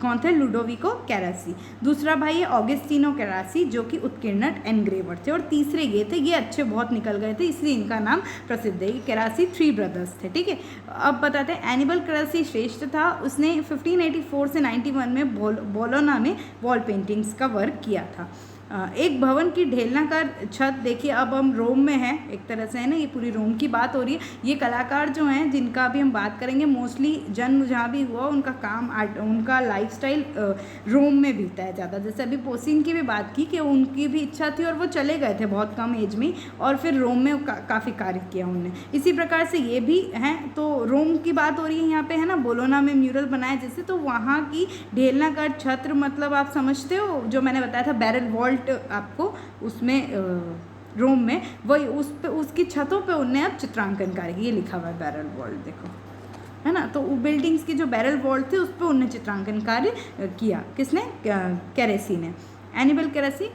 कौन थे? लुडोविको केरासी। दूसरा भाई है ऑगस्टिनो केरासी, जो कि उत्कीर्णक एनग्रेवर थे। और तीसरे ये थे, ये अच्छे बहुत निकल गए थे इसलिए इनका नाम प्रसिद्ध है। केरासी 3 ब्रदर्स थे, ठीक है। अब बताते हैं एनिबल केरासी श्रेष्ठ था। उसने 1584 से 91 में बोलोना में वॉल पेंटिंग्स का वर्क किया था। एक भवन की ढेलनाकार छत, देखिए अब हम रोम में हैं एक तरह से, है ना, ये पूरी रोम की बात हो रही है। ये कलाकार जो हैं जिनका अभी हम बात करेंगे, मोस्टली जन्म जहाँ भी हुआ उनका काम उनका लाइफस्टाइल रोम में बीता है ज़्यादा। जैसे अभी पोसिन की भी बात की कि उनकी भी इच्छा थी और वो चले गए थे बहुत कम एज में, और फिर रोम में काफ़ी कार्य किया उन्होंने। इसी प्रकार से ये भी हैं। तो रोम की बात हो रही है यहाँ पे, है ना, बोलोना में म्यूरल बनाए जैसे, तो वहाँ की ढेलनाकार छत्र, मतलब आप समझते हो जो मैंने बताया था बैरल वॉल्ट आपको, उसमें रोम में वही उसकी छतों पे उनने अब चित्रांकन कार्य किया। ये लिखा हुआ है बैरल वॉल्ट, देखो, है ना। तो बिल्डिंग्स की जो बैरल वॉल्ट थे उस पर उनने चित्रांकन कार्य किया। किसने? केरासी ने, एनिबल केरासी।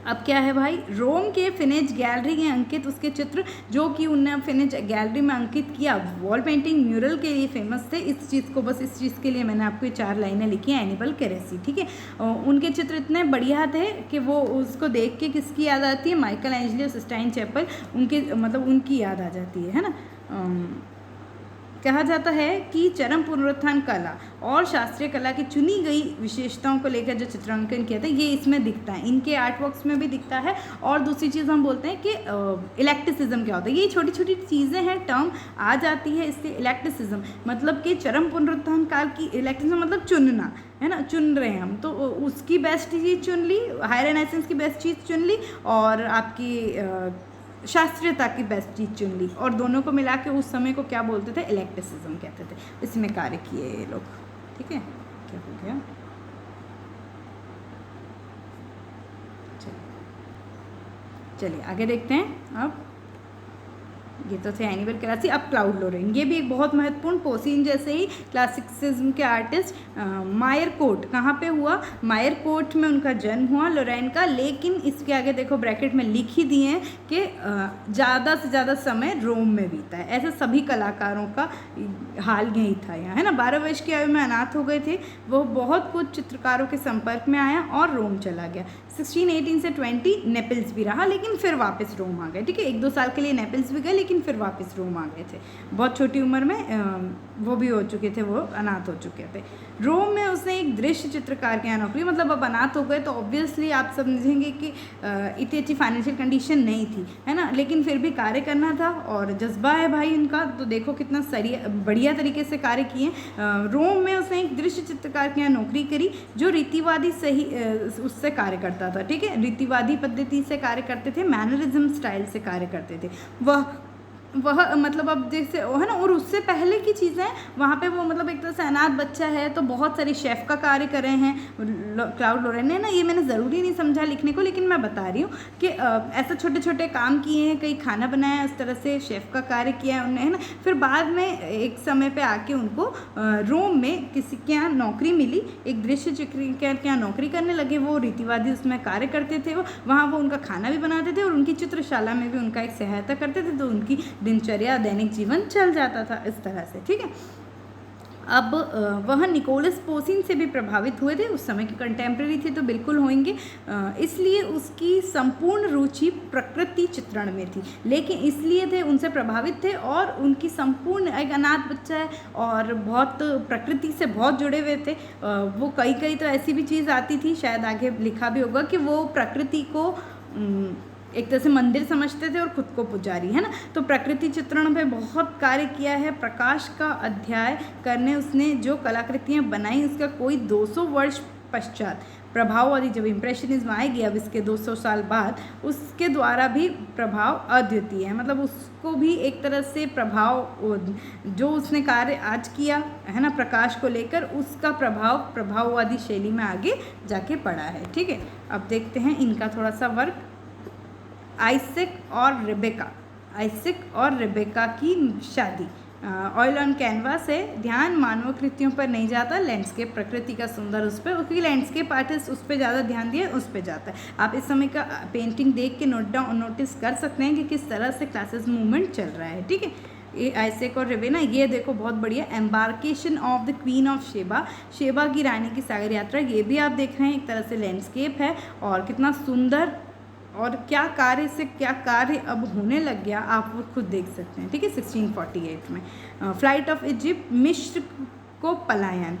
अब क्या है भाई, रोम के फिनेज गैलरी में अंकित उसके चित्र, जो कि उनने फिनेज गैलरी में अंकित किया। वॉल पेंटिंग म्यूरल के लिए फेमस थे। इस चीज़ को, बस इस चीज़ के लिए मैंने आपको ये 4 लाइनें लिखी हैं, एनिबल केरासी, ठीक है। उनके चित्र इतने बढ़िया थे कि वो उसको देख के किसकी याद आती है? माइकल एंजेलो, सिस्टाइन चैपल, उनके मतलब उनकी याद आ जाती है ना। कहा जाता है कि चरम पुनरुत्थान कला और शास्त्रीय कला की चुनी गई विशेषताओं को लेकर जो चित्रांकन किया था, ये इसमें दिखता है, इनके आर्ट वर्क्स में भी दिखता है। और दूसरी चीज़ हम बोलते हैं कि इलेक्टिसिज्म क्या होता है। ये छोटी छोटी चीज़ें हैं, टर्म आ जाती है इससे। इलेक्टिसिज्म मतलब कि चरम पुनरुत्थान काल की, इलेक्टिसिज्म मतलब चुनना, है ना, चुन रहे हैं हम, तो उसकी बेस्ट चीज़ चुन ली, हायर रेनेसांस की बेस्ट चीज़ चुन ली, और आपकी शास्त्रीयता की बेस्ट चीज़ चुन ली, और दोनों को मिला के उस समय को क्या बोलते थे? इलेक्टिसिज्म कहते थे। इसमें कार्य किए ये लोग, ठीक है। क्या हो गया? चलिए आगे देखते हैं। अब ये तो थे एनिबल केरासी। अब क्लाउड लोरेन, ये भी एक बहुत महत्वपूर्ण, पोसिन जैसे ही क्लासिसिज्म के आर्टिस्ट। मायर कोट कहाँ पे हुआ? मायर कोट में उनका जन्म हुआ, लोरेन का। लेकिन इसके आगे देखो ब्रैकेट में लिख ही दिए हैं कि ज़्यादा से ज़्यादा समय रोम में बीता है। ऐसे सभी कलाकारों का हाल यही था यहाँ, है ना। 12 वर्ष की आयु में अनाथ हो गए थे वो। बहुत कुछ चित्रकारों के संपर्क में आया और रोम चला गया। 1618 से 20 नेपल्स भी रहा, लेकिन फिर वापस रोम आ गए, ठीक है। 1-2 साल के लिए नेपल्स भी गए, लेकिन फिर वापस रोम आ गए थे। बहुत छोटी उम्र में वो भी हो चुके थे, वो अनाथ हो चुके थे। रोम में उसने एक दृश्य चित्रकार के यहाँ नौकरी, मतलब अब अनाथ हो गए तो ऑब्वियसली आप समझेंगे कि इतनी अच्छी फाइनेंशियल कंडीशन नहीं थी, है ना, लेकिन फिर भी कार्य करना था और जज्बा है भाई उनका। तो देखो कितना बढ़िया तरीके से कार्य किए। रोम में उसने एक दृश्य चित्रकार के यहाँ नौकरी करी, जो रीतिवादी सही उससे कार्य करता था, ठीक है। रीतिवादी पद्धति से कार्य करते थे, मैनरिज्म स्टाइल से कार्य करते थे। वह मतलब अब जैसे है ना, और उससे पहले की चीज़ें वहाँ पे वो मतलब एक तरह से अनाथ बच्चा है, तो बहुत सारी शेफ़ का कार्य कर रहे हैं क्लाउड लोरेन ने ना। ये मैंने ज़रूरी नहीं समझा लिखने को, लेकिन मैं बता रही हूँ कि ऐसे छोटे छोटे काम किए हैं, कई खाना बनाया, उस तरह से शेफ़ का कार्य किया है उन्होंने, है ना। फिर बाद में एक समय पर आके उनको रोम में किसी के यहाँ नौकरी मिली, एक दृश्य चित्रकार के यहाँ नौकरी करने लगे। वो रीतिवादी उसमें कार्य करते थे, वहाँ वो उनका खाना भी बनाते थे और उनकी चित्रशाला में भी उनका एक सहायता करते थे, तो उनकी दिनचर्या, दैनिक जीवन चल जाता था इस तरह से, ठीक है। अब वह निकोलस पोसिन से भी प्रभावित हुए थे, उस समय के कंटेम्प्रेरी थे तो बिल्कुल होंगे। इसलिए उसकी संपूर्ण रुचि प्रकृति चित्रण में थी, लेकिन इसलिए थे उनसे प्रभावित थे, और उनकी संपूर्ण, एक अनाथ बच्चा है और बहुत प्रकृति से बहुत जुड़े हुए थे वो। कई तो ऐसी भी चीज़ आती थी, शायद आगे लिखा भी होगा, कि वो प्रकृति को एक तरह से मंदिर समझते थे और खुद को पुजारी, है ना। तो प्रकृति चित्रण पे बहुत कार्य किया है। प्रकाश का अध्याय करने उसने जो कलाकृतियाँ बनाई, उसका कोई 200 वर्ष पश्चात प्रभाववादी, जब इम्प्रेशनिज्म आएगी अब इसके 200 साल बाद, उसके द्वारा भी प्रभाव अद्वितीय है। मतलब उसको भी एक तरह से प्रभाव, जो उसने कार्य आज किया है ना प्रकाश को लेकर, उसका प्रभाववादी शैली में आगे जाके पड़ा है, ठीक है। अब देखते हैं इनका थोड़ा सा वर्क। आइजैक और रेबेका की शादी। ऑयल ऑन कैनवास है, ध्यान मानव कृतियों पर नहीं जाता, लैंडस्केप प्रकृति का सुंदर उस पर, क्योंकि लैंडस्केप आर्टिस्ट उस पर ज़्यादा ध्यान दिए उस पर जाता है। आप इस समय का पेंटिंग देख के नोटिस कर सकते हैं कि किस तरह से क्लासिक मूवमेंट चल रहा है, ठीक है। ये आइजैक और रेवेना, ये देखो बहुत बढ़िया, embarkation of the queen of Sheba, Sheba की रानी की सागर यात्रा, ये भी आप देख रहे हैं एक तरह से लैंडस्केप है, और कितना सुंदर, और क्या कार्य से क्या कार्य अब होने लग गया आप वो खुद देख सकते हैं, ठीक है। 1648 में फ्लाइट ऑफ इजिप्ट, मिस्र को पलायन,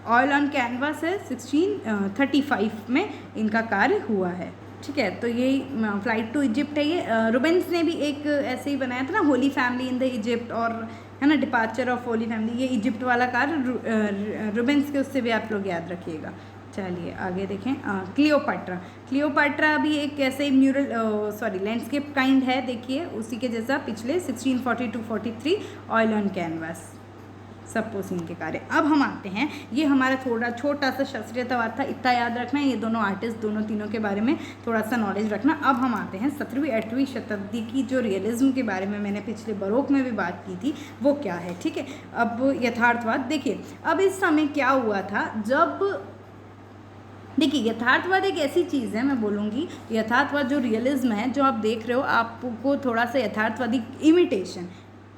ऑयल ऑन कैनवास है, 1635 में इनका कार्य हुआ है, ठीक है। तो यही फ्लाइट टू इजिप्ट है। ये रूबेंस ने भी एक ऐसे ही बनाया था ना, Holi family in the Egypt, और है ना डिपार्चर ऑफ होली फैमिली, ये इजिप्ट वाला कार्य रूबेंस के, उससे भी आप लोग याद रखिएगा। चलिए आगे देखें, क्लियोपाट्रा, क्लियोपाट्रा भी एक ऐसे म्यूरल लैंडस्केप काइंड है, देखिए उसी के जैसा, पिछले 1642-43 ऑयल ऑन कैनवास, सब पोसिंग के कार्य। अब हम आते हैं, ये हमारा थोड़ा छोटा सा शास्त्रीयतावाद था, इतना याद रखना है, ये दोनों आर्टिस्ट दोनों तीनों के बारे में थोड़ा सा नॉलेज रखना। अब हम आते हैं 17वीं 8वीं शताब्दी की जो रियलिज्म के बारे में मैंने पिछले बरोक में भी बात की थी, वो क्या है, ठीक है। अब यथार्थवाद देखिए, अब इस समय क्या हुआ था, जब देखिए यथार्थवाद एक ऐसी चीज़ है, मैं बोलूँगी यथार्थवाद जो रियलिज्म है, जो आप देख रहे हो, आपको थोड़ा सा यथार्थवादी इमिटेशन,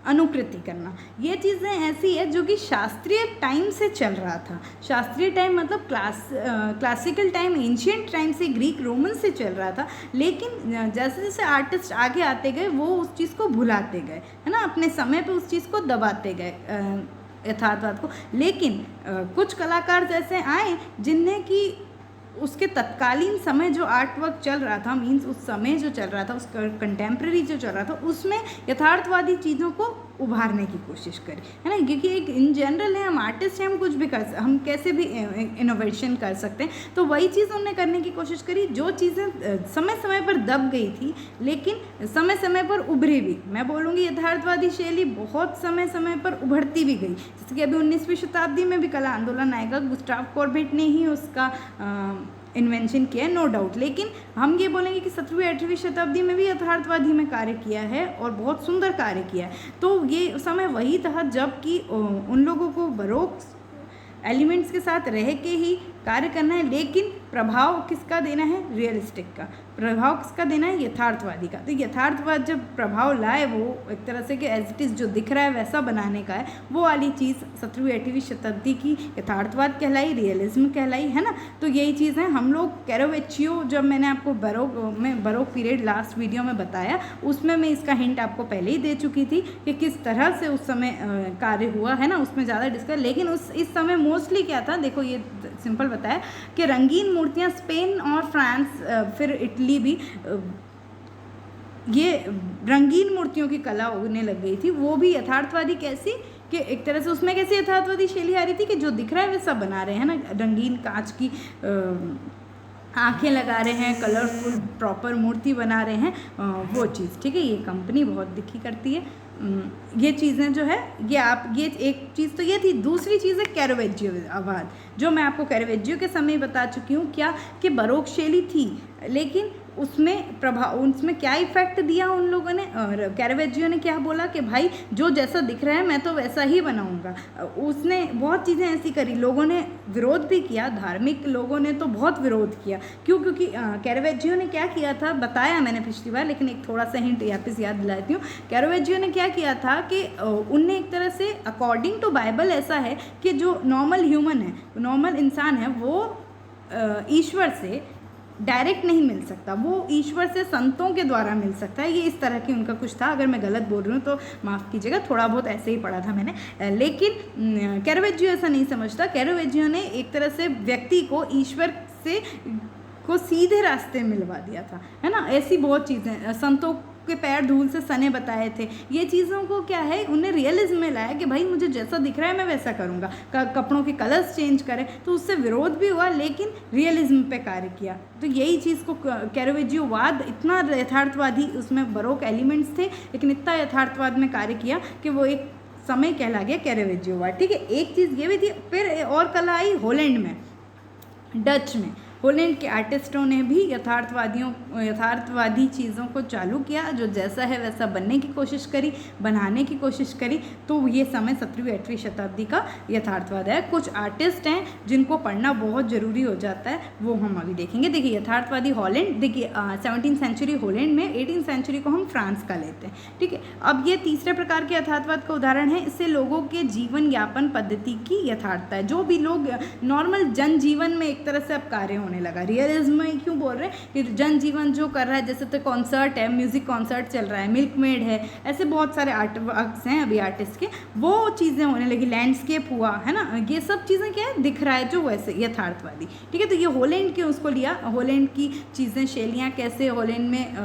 अनुकृति करना, ये चीज़ें ऐसी है जो कि शास्त्रीय टाइम से चल रहा था। शास्त्रीय टाइम मतलब क्लासिकल टाइम, एंशियंट टाइम से, ग्रीक रोमन से चल रहा था, लेकिन जैसे जैसे आर्टिस्ट आगे आते गए वो उस चीज़ को भुलाते गए, है ना, अपने समय पे उस चीज़ को दबाते गए यथार्थवाद को। लेकिन कुछ कलाकार जैसे आए जिनने कि उसके तत्कालीन समय जो आर्ट वर्क चल रहा था, मीन्स उस समय जो चल रहा था, उस कंटेम्प्रेरी जो चल रहा था, उसमें यथार्थवादी चीज़ों को उभारने की कोशिश करी, है ना, क्योंकि एक इन जनरल है, हम आर्टिस्ट हैं, हम कुछ भी हम कैसे भी इनोवेशन कर सकते हैं। तो वही चीज़ उन्होंने करने की कोशिश करी, जो चीज़ें समय समय पर दब गई थी लेकिन समय समय पर उभरी भी। मैं बोलूँगी यथार्थवादी शैली बहुत समय समय पर उभरती भी गई, जैसे कि अभी 19वीं शताब्दी में भी कला आंदोलन आएगा, गुस्टाव कॉर्बेट ने ही उसका इन्वेंशन किया है, नो डाउट। लेकिन हम ये बोलेंगे कि 17वीं 8वीं शताब्दी में भी यथार्थवादी में कार्य किया है और बहुत सुंदर कार्य किया है। तो ये समय वही था जब कि उन लोगों को बरोक एलिमेंट्स के साथ रह के ही कार्य करना है, लेकिन प्रभाव किसका देना है, रियलिस्टिक का प्रभाव किसका देना है, यथार्थवादी का। तो यथार्थवाद जब प्रभाव लाए, वो एक तरह से कि एज इट इज़ जो दिख रहा है वैसा बनाने का है, वो वाली चीज़ 17वीं 8वीं शताब्दी की यथार्थवाद कहलाई, रियलिज्म कहलाई, है ना। तो यही चीज़ है। हम लोग कैरोवेचियो, जब मैंने आपको बरोक पीरियड लास्ट वीडियो में बताया, उसमें मैं इसका हिंट आपको पहले ही दे चुकी थी कि किस तरह से उस समय कार्य हुआ, है ना, उसमें ज़्यादा डिस्कस। लेकिन इस समय मोस्टली क्या था, देखो ये सिंपल बताया कि रंगीन मूर्तियाँ स्पेन और फ्रांस, फिर इटली भी ये रंगीन मूर्तियों की कला उगने लग गई थी। वो भी यथार्थवादी कैसी कि एक तरह से उसमें कैसी यथार्थवादी शैली आ रही थी कि जो दिख रहा है वैसा बना रहे हैं ना, रंगीन कांच की आंखें लगा रहे हैं, कलरफुल प्रॉपर मूर्ति बना रहे हैं, वो चीज़, ठीक है। ये कंपनी बहुत दिखी करती है। ये चीज़ें जो है, ये एक चीज़ तो ये थी। दूसरी चीज़ है कैरोवेजियोवाद, जो मैं आपको कैरोवेजियो के समय बता चुकी हूँ क्या कि बरोक शैली थी, लेकिन उसमें क्या इफ़ेक्ट दिया उन लोगों ने, और कैरोवेजियो ने क्या बोला कि भाई जो जैसा दिख रहा है मैं तो वैसा ही बनाऊंगा। उसने बहुत चीज़ें ऐसी करी, लोगों ने विरोध भी किया, धार्मिक लोगों ने तो बहुत विरोध किया। क्यों? क्योंकि कैरोवेजियो ने क्या किया था, बताया मैंने पिछली बार, लेकिन एक थोड़ा सा हिंट वापस याद दिलाती हूँ। कैरोवेजियो ने क्या किया था कि उनने एक तरह से अकॉर्डिंग टू बाइबल ऐसा है कि जो नॉर्मल ह्यूमन है, नॉर्मल इंसान है, वो ईश्वर से डायरेक्ट नहीं मिल सकता, वो ईश्वर से संतों के द्वारा मिल सकता है। ये इस तरह की उनका कुछ था, अगर मैं गलत बोल रही हूँ तो माफ़ कीजिएगा, थोड़ा बहुत ऐसे ही पढ़ा था मैंने। लेकिन कैरोवेजियो ऐसा नहीं समझता। कैरोवेजियो ने एक तरह से व्यक्ति को ईश्वर से को सीधे रास्ते मिलवा दिया था, है ना। ऐसी बहुत चीज़ें, संतों के पैर धूल से सने बताए थे। ये चीज़ों को क्या है, उन्हें रियलिज्म में लाया कि भाई मुझे जैसा दिख रहा है मैं वैसा करूँगा। कपड़ों के कलर्स चेंज करें, तो उससे विरोध भी हुआ, लेकिन रियलिज्म पे कार्य किया। तो यही चीज़ को कैरोवेजियोवाद, इतना यथार्थवादी उसमें बरोक एलिमेंट्स थे, लेकिन इतना यथार्थवाद में कार्य किया कि वो एक समय कहला गया कैरोवेजियोवाद, ठीक है। एक चीज़ ये भी थी। फिर और कला आई हॉलैंड में, डच में। हॉलैंड के आर्टिस्टों ने भी यथार्थवादी चीज़ों को चालू किया, जो जैसा है वैसा बनने की कोशिश करी, बनाने की कोशिश करी। तो ये समय 17वीं 8वीं शताब्दी का यथार्थवाद है। कुछ आर्टिस्ट हैं जिनको पढ़ना बहुत ज़रूरी हो जाता है, वो हम अभी देखेंगे। देखिए यथार्थवादी हॉलैंड, देखिए 17th सेंचुरी हॉलैंड में, 18th सेंचुरी को हम फ्रांस का लेते हैं, ठीक है। अब ये तीसरे प्रकार के यथार्थवाद का उदाहरण है। इससे लोगों के जीवन यापन पद्धति की यथार्थता है। जो भी लोग नॉर्मल जनजीवन में एक तरह से अब कार्य होने लगा। रियलिज्म में क्यों बोल रहे हैं कि जनजीवन जो कर रहा है, जैसे तो कॉन्सर्ट है, म्यूजिक कॉन्सर्ट चल रहा है, मिल्कमेड है, ऐसे बहुत सारे आर्ट वर्क्स हैं अभी आर्टिस्ट के, वो चीज़ें होने लगी, लैंडस्केप हुआ है ना, ये सब चीज़ें क्या है दिख रहा है जो वैसे यथार्थवादी, ठीक है। तो ये हॉलैंड के उसको लिया, हॉलैंड की चीज़ें, शैलियाँ कैसे हॉलैंड में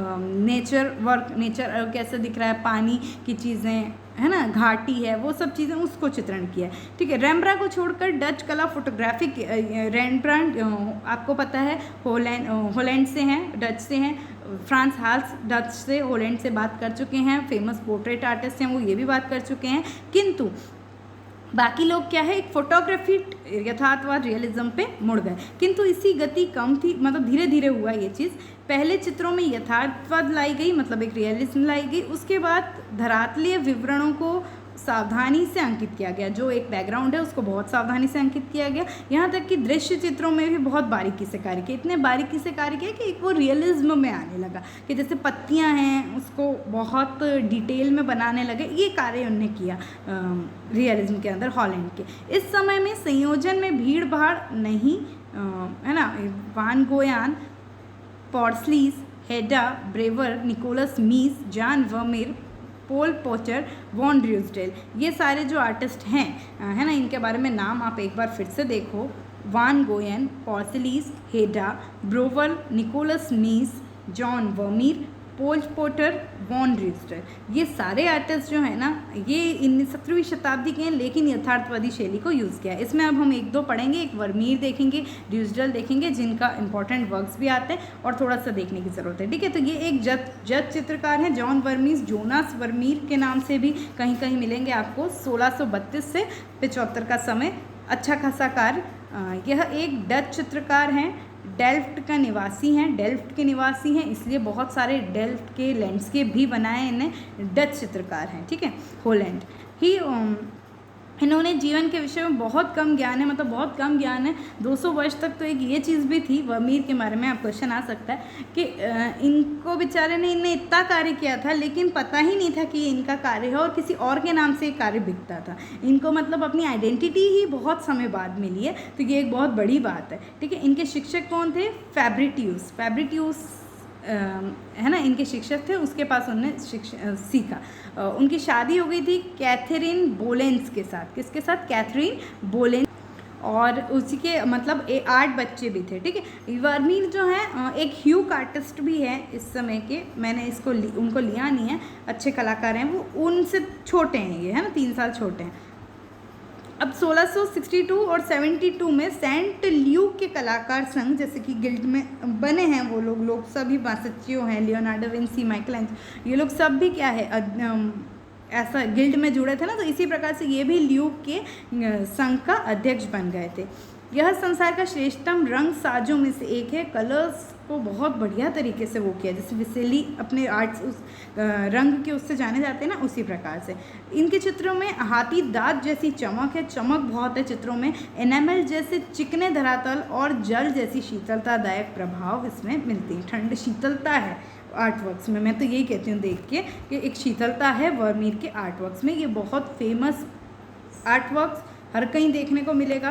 नेचर कैसे दिख रहा है, पानी की चीज़ें है ना, घाटी है, वो सब चीज़ें उसको चित्रण किया है, ठीक है। रेम्ब्रांड को छोड़कर डच कला फोटोग्राफी, रेम्ब्रांड आपको पता है हॉलैंड से हैं, डच से हैं। फ्रांस हाल्स डच से, हॉलैंड से बात कर चुके हैं। फेमस पोर्ट्रेट आर्टिस्ट हैं, वो ये भी बात कर चुके हैं। किंतु बाकी लोग क्या है, एक फोटोग्राफी यथार्थवाद रियलिज्म पे मुड़ गए, किंतु इसी गति कम थी, मतलब धीरे धीरे हुआ ये चीज़। पहले चित्रों में यथार्थवाद लाई गई, मतलब एक रियलिज्म लाई गई। उसके बाद धरातलीय विवरणों को सावधानी से अंकित किया गया, जो एक बैकग्राउंड है उसको बहुत सावधानी से अंकित किया गया। यहाँ तक कि दृश्य चित्रों में भी बहुत बारीकी से कार्य किया, इतने बारीकी से कार्य किया कि एक वो रियलिज्म में आने लगा, कि जैसे पत्तियाँ हैं उसको बहुत डिटेल में बनाने लगे। ये कार्य उन्होंने किया रियलिज्म के अंदर हॉलैंड के। इस समय में संयोजन में भीड़ भाड़ नहीं, है ना। वान गोयान, पॉर्सलीस, हेडा ब्रेवर, निकोलस मीस, जॉन वर्मीर, पोल पोचर, वॉन ड्रूसडेल, ये सारे जो आर्टिस्ट हैं, है ना, इनके बारे में नाम आप एक बार फिर से देखो। वान गोयन, पॉर्सलीस, हेडा ब्रोवर, निकोलस मीस, जॉन वर्मीर, पोल पोटर, वॉन ड्रूसडेल, ये सारे आर्टिस्ट जो है ना, ये इन 17वीं शताब्दी के हैं, लेकिन यथार्थवादी शैली को यूज़ किया है। इसमें अब हम एक दो पढ़ेंगे, एक वर्मीर देखेंगे, ड्रूसडेल देखेंगे, जिनका इंपॉर्टेंट वर्क्स भी आते हैं और थोड़ा सा देखने की ज़रूरत है, ठीक है। तो ये एक जज चित्रकार हैं, जॉन वर्मीस, जोनास वर्मीर के नाम से भी कहीं कहीं मिलेंगे आपको। 1632 से 75 का समय, अच्छा खासा कार्य। यह एक डच चित्रकार हैं, डेल्फ्ट के निवासी हैं, इसलिए बहुत सारे डेल्फ्ट के लैंडस्केप भी बनाए इन्हें। डच चित्रकार हैं, ठीक है। हॉलैंड ही, इन्होंने जीवन के विषय में बहुत कम ज्ञान है, मतलब बहुत कम ज्ञान है। 200 वर्ष तक तो एक ये चीज़ भी थी, वर्मीर के बारे में आप क्वेश्चन आ सकता है कि इनको बेचारे ने, इनने इतना कार्य किया था लेकिन पता ही नहीं था कि ये इनका कार्य है, और किसी और के नाम से ये कार्य बिकता था। इनको मतलब अपनी आइडेंटिटी ही बहुत समय बाद मिली है, तो ये एक बहुत बड़ी बात है, ठीक है। इनके शिक्षक कौन थे? फैब्रिटियूस है ना, इनके शिक्षक थे, उसके पास उन्होंने सीखा। उनकी शादी हो गई थी कैथरीन बोलेंस के साथ। किसके साथ? कैथरीन बोलेंस। और उसी के मतलब 8 बच्चे भी थे, ठीक है। वर्मीर जो है एक ह्यूक आर्टिस्ट भी है इस समय के, मैंने इसको उनको लिया नहीं है, अच्छे कलाकार हैं वो, उनसे छोटे हैं ये, है ना, 3 साल छोटे हैं। अब 1662 और 72 में सेंट ल्यूक के कलाकार संघ, जैसे कि गिल्ड में बने हैं वो लोग सभी, मासेच्चियो हैं, लियोनार्डो विंसी, माइकलएंजेलो, ये लोग सब भी क्या है ऐसा गिल्ड में जुड़े थे ना, तो इसी प्रकार से ये भी ल्यूक के संघ का अध्यक्ष बन गए थे। यह संसार का श्रेष्ठतम रंग साजों में से एक है। कलर्स को बहुत बढ़िया तरीके से वो किया, जैसे विसेली अपने आर्ट्स उस रंग के उससे जाने जाते हैं ना, उसी प्रकार से इनके चित्रों में हाथी दांत जैसी चमक है, चमक बहुत है चित्रों में। एनामेल जैसे चिकने धरातल और जल जैसी शीतलतादायक प्रभाव इसमें मिलती है। ठंड शीतलता है आर्टवर्क्स में, मैं तो यही कहती हूँ देख के कि एक शीतलता है वर्मीर के आर्टवर्क्स में। ये बहुत फेमस आर्टवर्क्स हर कहीं देखने को मिलेगा।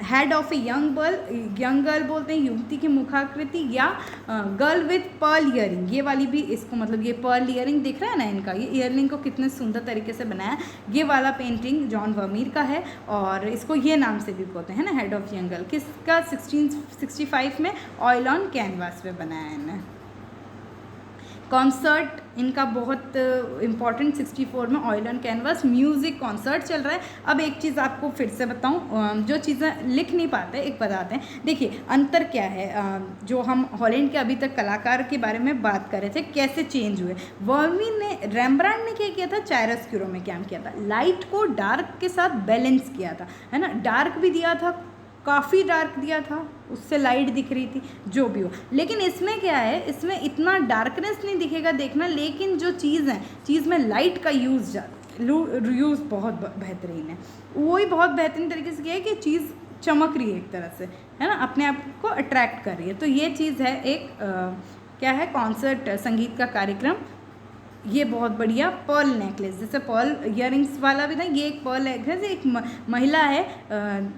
Head of a young girl बोलते हैं, युवती की मुखाकृति, या गर्ल विथ पर्ल ईयरिंग, ये वाली भी इसको, मतलब ये पर्ल ईयरिंग दिख रहा है ना इनका, ये ईयरिंग को कितने सुंदर तरीके से बनाया। ये वाला पेंटिंग जॉन वर्मीर का है, और इसको ये नाम से भी बोलते हैं ना, हेड ऑफ यंग गर्ल। किसका? 1665 में ऑयल ऑन कैनवास पे बनाया है इन्हें। कॉन्सर्ट इनका बहुत इम्पॉर्टेंट, 64 में oil on canvas music concert चल रहा है। अब एक चीज़ आपको फिर से बताऊं, जो चीज़ें लिख नहीं पाते एक बताते हैं। देखिए अंतर क्या है, जो हम हॉलैंड के अभी तक कलाकार के बारे में बात कर रहे थे, कैसे चेंज हुए। वर्मीर ने, रेम्ब्रांड ने क्या किया था? चायरोस्क्यूरो में काम किया था, लाइट को डार्क के साथ बैलेंस किया था, है ना, डार्क भी दिया था, काफ़ी डार्क दिया था, उससे लाइट दिख रही थी, जो भी हो। लेकिन इसमें क्या है, इसमें इतना डार्कनेस नहीं दिखेगा देखना, लेकिन जो चीज़ है, चीज़ में लाइट का यूज़ बहुत बेहतरीन है। वही बहुत बेहतरीन तरीके से किया है कि चीज़ चमक रही है एक तरह से, है ना, अपने आप को अट्रैक्ट कर रही है। तो ये चीज़ है एक क्या है, कॉन्सर्ट, संगीत का कार्यक्रम। ये बहुत बढ़िया पर्ल नेकलेस, जैसे पर्ल इयररिंग्स वाला भी था, ये एक पर्ल नेकलेस, एक महिला है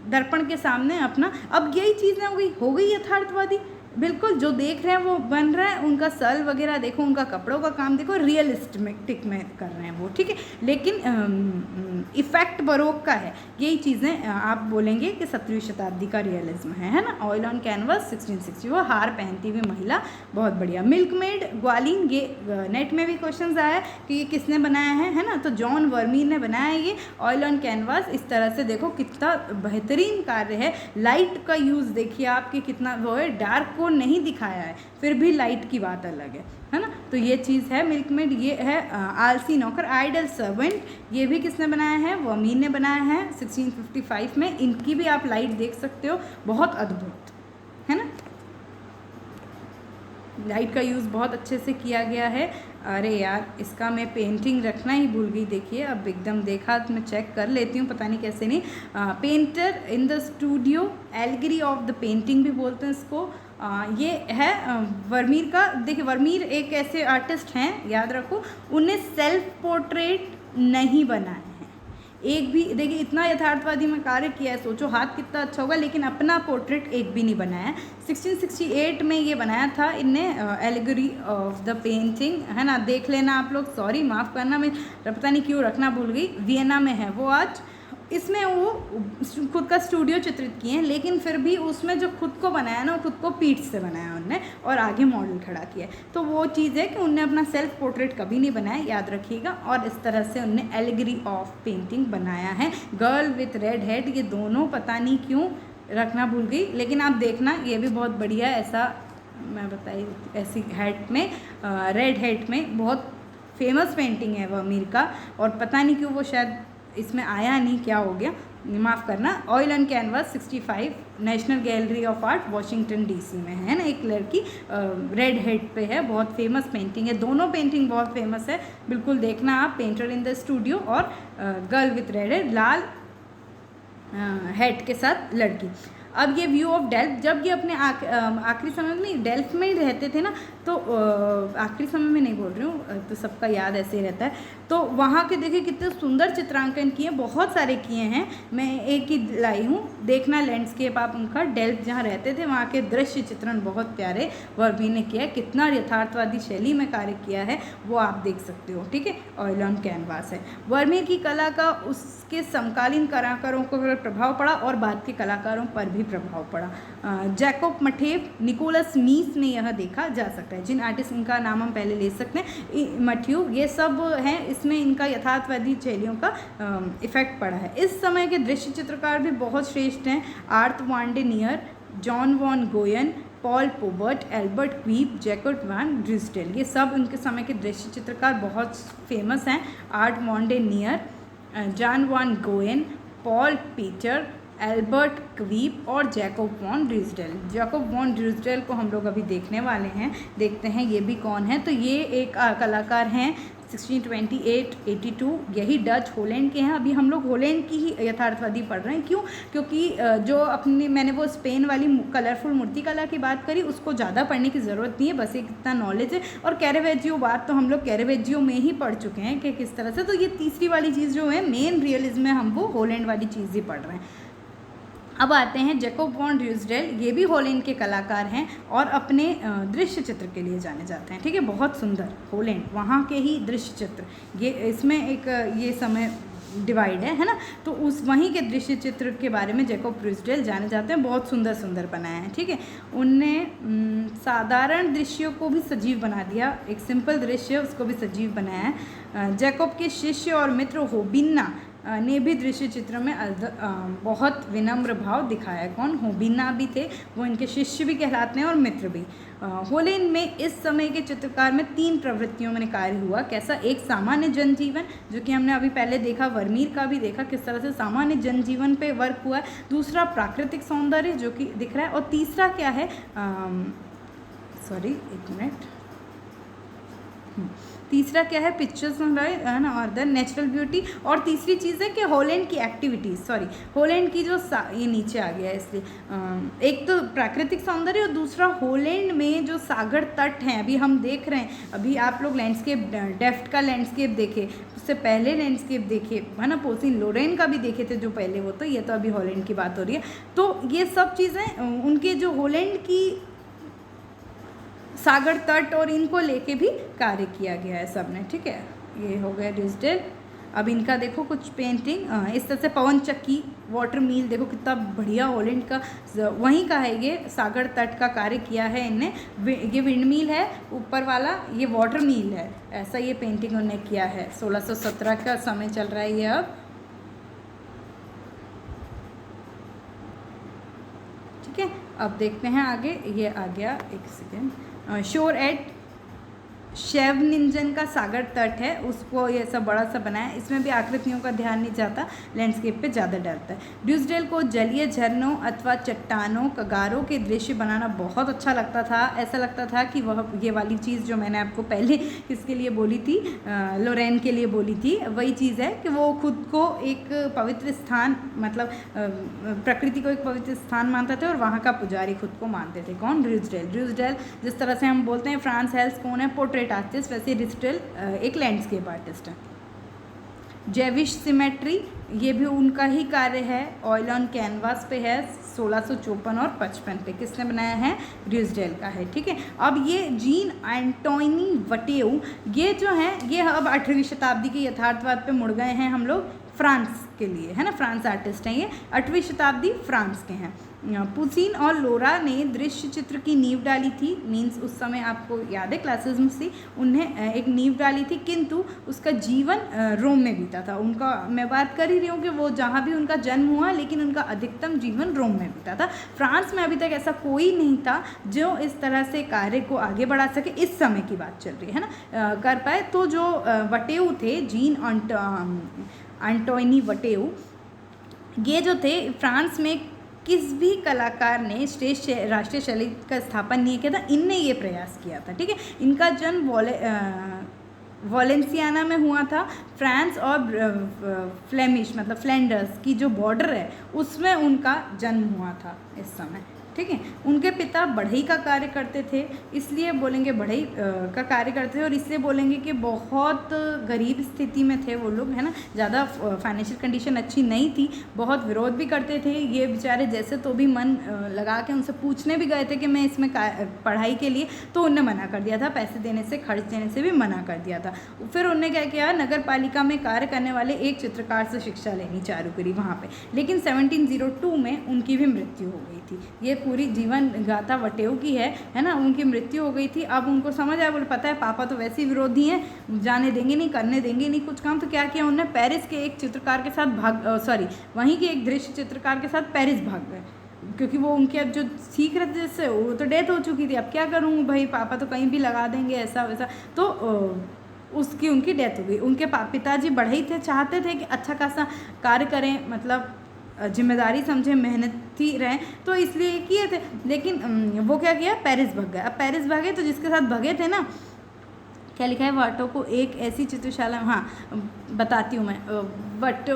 दर्पण के सामने अपना, अब यही चीज़ हो गई यथार्थवादी, बिल्कुल जो देख रहे हैं वो बन रहा है। उनका सल वगैरह देखो, उनका कपड़ों का काम देखो, रियलिस्टिक में कर रहे हैं वो, ठीक है, लेकिन इफ़ेक्ट बरोक का है। यही चीज़ें आप बोलेंगे कि 17वीं शताब्दी का रियलिज्म है ना। ऑयल ऑन कैनवस 1660, वो हार पहनती हुई महिला, बहुत बढ़िया। मिल्कमेड ग्वालिन, ये नेट में भी क्वेश्चन आया कि ये किसने बनाया है ना, तो जॉन वर्मीर ने बनाया है ये ऑयल ऑन कैनवस। इस तरह से देखो कितना बेहतरीन कार्य है। लाइट का यूज़ देखिए आपके कितना वो है, डार्क को नहीं दिखाया है, फिर भी लाइट की बात अलग है ना। तो ये चीज़ है मिल्कमेड। ये है आलसी नौकर, आइडल सर्वेंट, ये भी किसने बनाया है, वर्मीर ने बनाया है 1655 में। इनकी भी आप लाइट देख सकते हो, बहुत अद्भुत है ना, लाइट का यूज़ बहुत अच्छे से किया गया है। अरे यार, इसका मैं पेंटिंग रखना ही भूल गई, देखिए अब एकदम देखा तो मैं चेक कर लेती हूँ, पता नहीं कैसे नहीं। Painter in the studio, allegory of the painting भी बोलते हैं इसको। ये है वर्मीर का। देखिए वर्मीर एक ऐसे आर्टिस्ट हैं, याद रखो, उन्हें सेल्फ पोर्ट्रेट नहीं बनाया है एक भी। देखिए इतना यथार्थवादी में कार्य किया है, सोचो हाथ कितना अच्छा होगा, लेकिन अपना पोर्ट्रेट एक भी नहीं बनाया। 1668 में ये बनाया था इनने, एलिगरी ऑफ द पेंटिंग, है ना, देख लेना आप लोग, सॉरी माफ़ करना, मैं पता नहीं क्यों रखना भूल गई। वियना में है वो आज। इसमें वो खुद का स्टूडियो चित्रित किए हैं, लेकिन फिर भी उसमें जो खुद को बनाया ना, वो खुद को पीठ से बनाया उनने और आगे मॉडल खड़ा किया। तो वो चीज़ है कि उनने अपना सेल्फ पोर्ट्रेट कभी नहीं बनाया, याद रखिएगा। और इस तरह से उनने एलिगरी ऑफ पेंटिंग बनाया है। गर्ल विथ रेड हेड, ये दोनों पता नहीं क्यों रखना भूल गई, लेकिन आप देखना ये भी बहुत बढ़िया, ऐसा मैं बताई ऐसी हेड में, रेड हेड में, बहुत फेमस पेंटिंग है वर्मीर का। और पता नहीं क्यों वो शायद इसमें आया नहीं, क्या हो गया, माफ़ करना। Oil on canvas 65, national gallery of art Washington DC में है ना। एक लड़की रेड हेड पे है, बहुत फेमस पेंटिंग है, दोनों पेंटिंग बहुत फेमस है, बिल्कुल देखना आप। पेंटर इन द स्टूडियो और girl with red head, Lal head के साथ लड़की। अब ये व्यू ऑफ डेल्फ, जब ये अपने आखिरी समय में नहीं, डेल्फ में ही रहते थे ना, तो आखिरी समय में नहीं बोल रही हूँ, तो सबका याद ऐसे ही रहता है। तो वहाँ के देखिए कितने सुंदर चित्रांकन किए, बहुत सारे किए हैं, मैं एक ही लाई हूँ, देखना लैंडस्केप आप उनका, डेल्फ जहाँ रहते थे वहाँ के दृश्य चित्रण बहुत प्यारे वर्मीर ने किया है। कितना यथार्थवादी शैली में कार्य किया है वो आप देख सकते हो, ठीक है। ऑयल ऑन कैनवास है। वर्मीर की कला का उसके समकालीन कलाकारों को प्रभाव पड़ा और बाद के कलाकारों पर भी प्रभाव पड़ा। जैकोब मठेव, निकोलस मीस में यह देखा जा सकता है। जिन आर्टिस्ट इनका नाम हम पहले ले सकते हैं, मठ्यू, ये सब हैं, इसमें इनका यथार्थवादी शैलियों का इफेक्ट पड़ा है। इस समय के दृश्य चित्रकार भी बहुत श्रेष्ठ हैं। Aert van der Neer, Jan van Goyen, Paul पोबर्ट, Aelbert Cuyp, Jacob van Ruisdael, ये सब उनके समय के दृश्य चित्रकार बहुत फेमस हैं। Aert van der Neer, Jan van Goyen, Paul Potter, Aelbert Cuyp और Jacob van Ruisdael. Jacob van Ruisdael को हम लोग अभी देखने वाले हैं, देखते हैं ये भी कौन है। तो ये एक कलाकार हैं 1628-82, यही डच होलैंड के हैं। अभी हम लोग होलैंड की ही यथार्थवादी पढ़ रहे हैं, क्यों? क्योंकि जो अपनी मैंने वो स्पेन वाली कलरफुल मूर्ति कला की बात करी, उसको ज़्यादा पढ़ने की ज़रूरत नहीं है, बस एक इतना नॉलेज है। और कैरेवेजियो बात तो हम लोग कैरेवेजियो में ही पढ़ चुके हैं कि किस तरह से। तो ये तीसरी वाली चीज़ जो है मेन रियलिज्म में, हम वो होलैंड वाली चीज़ ही पढ़ रहे हैं। अब आते हैं जैकोब वॉन ड्रिस्डेल, ये भी होलैंड के कलाकार हैं और अपने दृश्य चित्र के लिए जाने जाते हैं, ठीक है। बहुत सुंदर होलैंड, वहाँ के ही दृश्य चित्र, ये इसमें एक ये समय डिवाइड है ना। तो उस वहीं के दृश्य चित्र के बारे में जैकोब ड्रिस्डेल जाने जाते हैं, बहुत सुंदर सुंदर बनाए हैं, ठीक है। उनने साधारण दृश्यों को भी सजीव बना दिया, एक सिंपल दृश्य उसको भी सजीव बनाया है। जैकोब के शिष्य और मित्र होबिन्ना ने भी दृश्य चित्र में बहुत विनम्र भाव दिखाया। कौन? होबीना भी थे, वो इनके शिष्य भी कहलाते हैं और मित्र भी। होलेन में इस समय के चित्रकार में 3 प्रवृत्तियों में कार्य हुआ। कैसा? एक सामान्य जनजीवन, जो कि हमने अभी पहले देखा, वर्मीर का भी देखा किस तरह से सामान्य जनजीवन पे वर्क हुआ है। दूसरा प्राकृतिक सौंदर्य जो कि दिख रहा है, और तीसरा क्या है, एक मिनट, तीसरा क्या है, पिक्चर्स है ना, और द नेचुरल ब्यूटी। और तीसरी चीज़ है कि होलैंड की एक्टिविटीज़, होलैंड की जो ये नीचे आ गया है इसलिए, एक तो प्राकृतिक सौंदर्य और दूसरा होलैंड में जो सागर तट हैं, अभी हम देख रहे हैं, अभी आप लोग लैंडस्केप, डेफ्ट का लैंडस्केप देखे, उससे पहले लैंडस्केप देखे है ना, पोसिन लोरेन का भी देखे थे जो पहले, वो तो ये तो अभी होलैंड की बात हो रही है। तो ये सब चीज़ें उनके जो होलैंड की सागर तट और इनको लेके भी कार्य किया गया है सब ने, ठीक है। ये हो गया ड्यूसडेल। अब इनका देखो कुछ पेंटिंग, इस तरह से पवन चक्की, वाटर मिल, देखो कितना बढ़िया होलैंड का वहीं का है, ये सागर तट का कार्य किया है इनने। ये विंड मिल है ऊपर वाला, ये वाटर मिल है, ऐसा ये पेंटिंग उन्होंने किया है। 1617 का समय चल रहा है ये। अब ठीक है, अब देखते हैं आगे। ये आ गया, एक सेकेंड, शोर एट शेवनिंजन का सागर तट है, उसको ये सब बड़ा सा बनाया। इसमें भी आकृतियों का ध्यान नहीं जाता, लैंडस्केप पे ज़्यादा डरता है। ड्यूसडेल को जलीय झरनों अथवा चट्टानों, कगारों के दृश्य बनाना बहुत अच्छा लगता था। ऐसा लगता था कि वह ये वाली चीज़ जो मैंने आपको पहले किसके लिए बोली थी, लोरेन के लिए बोली थी, वही चीज़ है कि वो खुद को एक पवित्र स्थान, मतलब प्रकृति को एक पवित्र स्थान मानते थे और वहाँ का पुजारी खुद को मानते थे। कौन? ड्यूसडेल। ड्यूसडेल जिस तरह से हम बोलते हैं फ्रांस हेल्स कौन है, पोर्ट्रेट आर्टिस्ट, वैसे ड्यूसडेल एक लैंडस्केप आर्टिस्ट है। जेविश सिमेट्री, ये भी उनका ही कार्य है, ऑयल ऑन कैनवास पे है, 1654 और 55 पे। किसने बनाया है? ड्यूसडेल का है, ठीक है। अब ये जीन एंटोनी वटेउ, ये जो है, ये अब 8वीं शताब्दी के यथार्थवाद पे मुड़ गए हैं हम लोग, फ्रांस के लिए, है ना, फ्रांस आर्टिस्ट हैं ये, 8वीं शताब्दी फ्रांस के हैं। पुसीन और लोरा ने दृश्य चित्र की नींव डाली थी, मीन्स उस समय आपको याद है क्लासेस में से उन्हें एक नींव डाली थी, किंतु उसका जीवन रोम में बीता था। उनका मैं बात कर ही रही हूँ कि वो जहाँ भी उनका जन्म हुआ, लेकिन उनका अधिकतम जीवन रोम में बीता था। फ्रांस में अभी तक ऐसा कोई नहीं था जो इस तरह से कार्य को आगे बढ़ा सके, इस समय की बात चल रही है ना, कर पाए। तो जो वटेउ थे, जीन एंटोनी वटेउ, ये जो थे, फ्रांस में किस भी कलाकार ने स्टेज राष्ट्रीय शैली का स्थापन नहीं किया था, इनने ये प्रयास किया था, ठीक है। इनका जन्म वॉलेंसियाना में हुआ था। फ्रांस और फ्लेमिश, मतलब फ्लैंडर्स की जो बॉर्डर है, उसमें उनका जन्म हुआ था इस समय, ठीक है। उनके पिता बढ़ई का कार्य करते थे, इसलिए बोलेंगे बढ़ई का कार्य करते थे, और इसलिए बोलेंगे कि बहुत गरीब स्थिति में थे वो लोग, है ना, ज़्यादा फाइनेंशियल कंडीशन अच्छी नहीं थी, बहुत विरोध भी करते थे ये बेचारे, जैसे तो भी मन लगा के उनसे पूछने भी गए थे कि मैं इसमें पढ़ाई के लिए, तो उनने मना कर दिया था, पैसे देने से, खर्च देने से भी मना कर दिया था। फिर उनने क्या किया, नगर पालिका में कार्य करने वाले एक चित्रकार से शिक्षा लेनी चालू करी वहाँ पर, लेकिन 1702 में उनकी भी मृत्यु हो गई थी। ये पूरी जीवन गाथा वटेउ की है ना, उनकी मृत्यु हो गई थी। अब उनको समझ आया, बोले पता है पापा तो वैसे ही विरोधी हैं, जाने देंगे नहीं, करने देंगे नहीं कुछ काम, तो क्या किया उन्होंने, पेरिस के एक चित्रकार के साथ वहीं के एक दृश्य चित्रकार के साथ पेरिस भाग गए, क्योंकि वो उनके अब जो सीख रहे थे, जैसे वो तो डेथ हो चुकी थी, अब क्या करूँ भाई, पापा तो कहीं भी लगा देंगे ऐसा वैसा, तो उनकी डेथ हो गई। उनके पिताजी बढ़ई थे, चाहते थे कि अच्छा खासा कार्य करें, मतलब जिम्मेदारी समझे, मेहनती रहें, तो इसलिए किए थे। लेकिन वो क्या किया, पेरिस भाग गए। अब पेरिस भागे तो जिसके साथ भगे थे ना, क्या लिखा है, वाटो को एक ऐसी चित्रशाला, हाँ बताती हूँ मैं, बट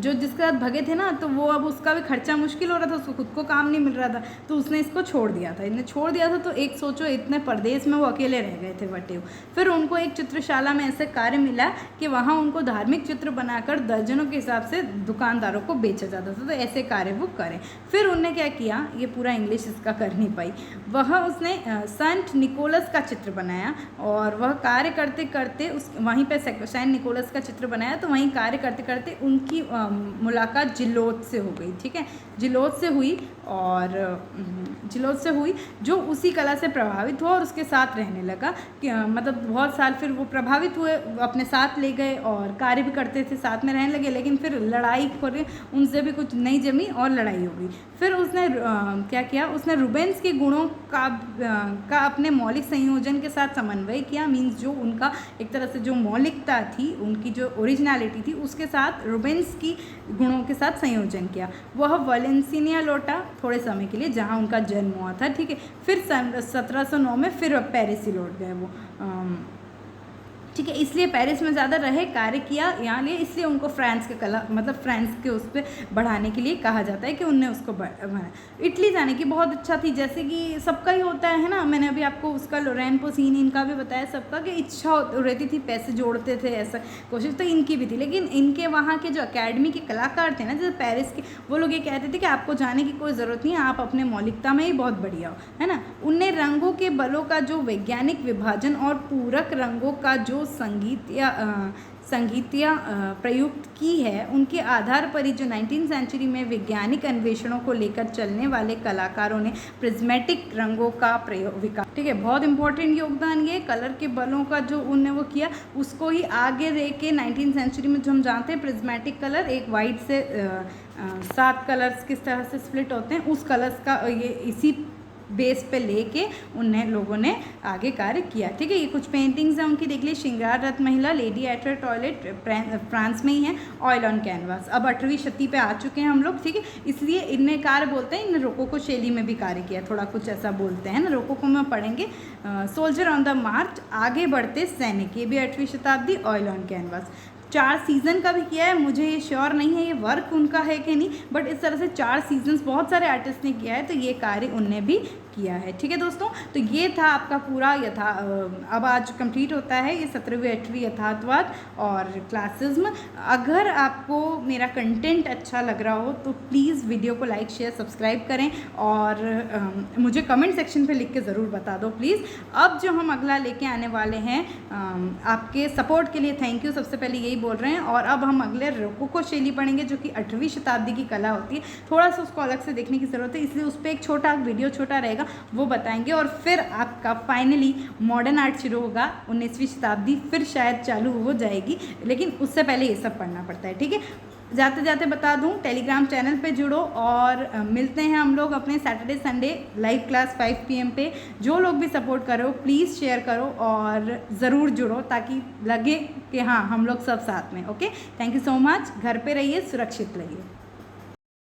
जो जिसके साथ भगे थे ना, तो वो अब उसका भी खर्चा मुश्किल हो रहा था, उसको खुद को काम नहीं मिल रहा था, तो उसने इसको छोड़ दिया था। इन्हें छोड़ दिया था, तो एक सोचो, इतने प्रदेश में वो अकेले रह गए थे वटेउ। फिर उनको एक चित्रशाला में ऐसे कार्य मिला कि वहाँ उनको धार्मिक चित्र बनाकर दर्जनों के हिसाब से दुकानदारों को बेचा जाता था, तो ऐसे कार्य वो करें। फिर उनने क्या किया, ये पूरा इंग्लिश इसका कर नहीं पाई, उसने सेंट निकोलस का चित्र बनाया, और वह कार्य करते करते वहीं पे सेंट निकोलस का चित्र बनाया, तो वहीं कार्य करते करते उनकी मुलाकात जिलोत से हो गई, ठीक है, जिलोत से हुई। और जिलोट से हुई, जो उसी कला से प्रभावित हुआ और उसके साथ रहने लगा कि मतलब बहुत साल फिर वो प्रभावित हुए, अपने साथ ले गए और कार्य भी करते थे, साथ में रहने लगे, लेकिन फिर लड़ाई पर उनसे भी कुछ नहीं जमी और लड़ाई हो गई। फिर उसने क्या किया, उसने रूबेन्स के गुणों का अपने मौलिक संयोजन के साथ समन्वय किया। मीन्स जो उनका एक तरह से जो मौलिकता थी, उनकी जो ओरिजिनलिटी थी, उसके साथ रूबेन्स की गुणों के साथ संयोजन किया। वह वलेंसिया लौटा थोड़े समय के लिए, जहाँ उनका जन्म हुआ था, ठीक है। फिर 1709 में फिर पेरिस ही लौट गए वो, ठीक है। इसलिए पेरिस में ज़्यादा रहे, कार्य किया यहाँ लिए, इसलिए उनको फ्रांस के कला मतलब फ्रांस के उस पर बढ़ाने के लिए कहा जाता है कि उनने उसको बढ़ाया। इटली जाने की बहुत इच्छा थी, जैसे कि सबका ही होता है ना, मैंने अभी आपको उसका लोरेन पोसीनी इनका भी बताया, सबका कि इच्छा रहती थी, पैसे जोड़ते थे, ऐसा कोशिश तो इनकी भी थी। लेकिन इनके वहाँ के जो अकेडमी के कलाकार थे ना, जैसे पेरिस के, वो लोग ये कहते थे कि आपको जाने की कोई ज़रूरत नहीं है, आप अपने मौलिकता में ही बहुत बढ़िया हो, है ना। उनने रंगों के बलों का जो वैज्ञानिक विभाजन और पूरक रंगों का जो संगीतिया प्रयुक्त की है, उनके आधार पर ही जो 19वीं सेंचुरी में वैज्ञानिक अन्वेषणों को लेकर चलने वाले कलाकारों ने प्रिज्मेटिक रंगों का प्रयोग विकास, ठीक है। बहुत इंपॉर्टेंट योगदान ये कलर के बलों का जो उनने वो किया, उसको ही आगे दे के 19वीं सेंचुरी में जो हम जानते हैं प्रिज्मेटिक कलर, एक वाइट से 7 कलर्स किस तरह से स्प्लिट होते हैं, उस कलर्स का ये इसी बेस पे लेके उन्हें लोगों ने आगे कार्य किया, ठीक है। ये कुछ पेंटिंग्स हैं उनकी, देख ली। श्रृंगार रथ महिला, lady at her toilet, France में ही है। ऑयल ऑन कैनवास, अब 8वीं शती पे आ चुके हैं हम लोग, ठीक है। इसलिए इनने कार्य बोलते हैं, इन्हें रोकोको शैली में भी कार्य किया, थोड़ा कुछ ऐसा बोलते हैं ना, रोकोको में पढ़ेंगे। सोल्जर ऑन द मार्च, आगे बढ़ते सैनिक, ये भी 8वीं शताब्दी। ऑयल ऑन कैनवास 4 सीज़न का भी किया है, मुझे ये श्योर नहीं है ये वर्क उनका है कि नहीं, बट इस तरह से 4 सीजन्स बहुत सारे आर्टिस्ट ने किया है, तो ये कार्य उनने भी किया है, ठीक है दोस्तों। तो ये था आपका पूरा अब आज कंप्लीट होता है ये 17वीं 8वीं यथार्थवाद और क्लासिज्म। अगर आपको मेरा कंटेंट अच्छा लग रहा हो तो प्लीज़ वीडियो को लाइक शेयर सब्सक्राइब करें और मुझे कमेंट सेक्शन पे लिख के ज़रूर बता दो प्लीज़। अब जो हम अगला लेके आने वाले हैं, आपके सपोर्ट के लिए थैंक यू, सबसे पहले यही बोल रहे हैं। और अब हम अगले रोकोको शैली पढ़ेंगे, जो कि 8वीं शताब्दी की कला होती है, थोड़ा सा उसको अलग से देखने की ज़रूरत है, इसलिए उस पर एक छोटा वीडियो छोटा रहेगा, वो बताएंगे। और फिर आपका फाइनली मॉडर्न आर्ट शुरू होगा, 19वीं शताब्दी फिर शायद चालू हो जाएगी, लेकिन उससे पहले ये सब पढ़ना पड़ता है, ठीक है। जाते जाते बता दूं, टेलीग्राम चैनल पे जुड़ो और मिलते हैं हम लोग अपने Saturday Sunday live class 5 PM पे। जो लोग भी सपोर्ट करो प्लीज़ शेयर करो और ज़रूर जुड़ो, ताकि लगे कि हाँ हम लोग सब साथ में। Okay, thank you so much. घर पे रहिए, सुरक्षित रहिए।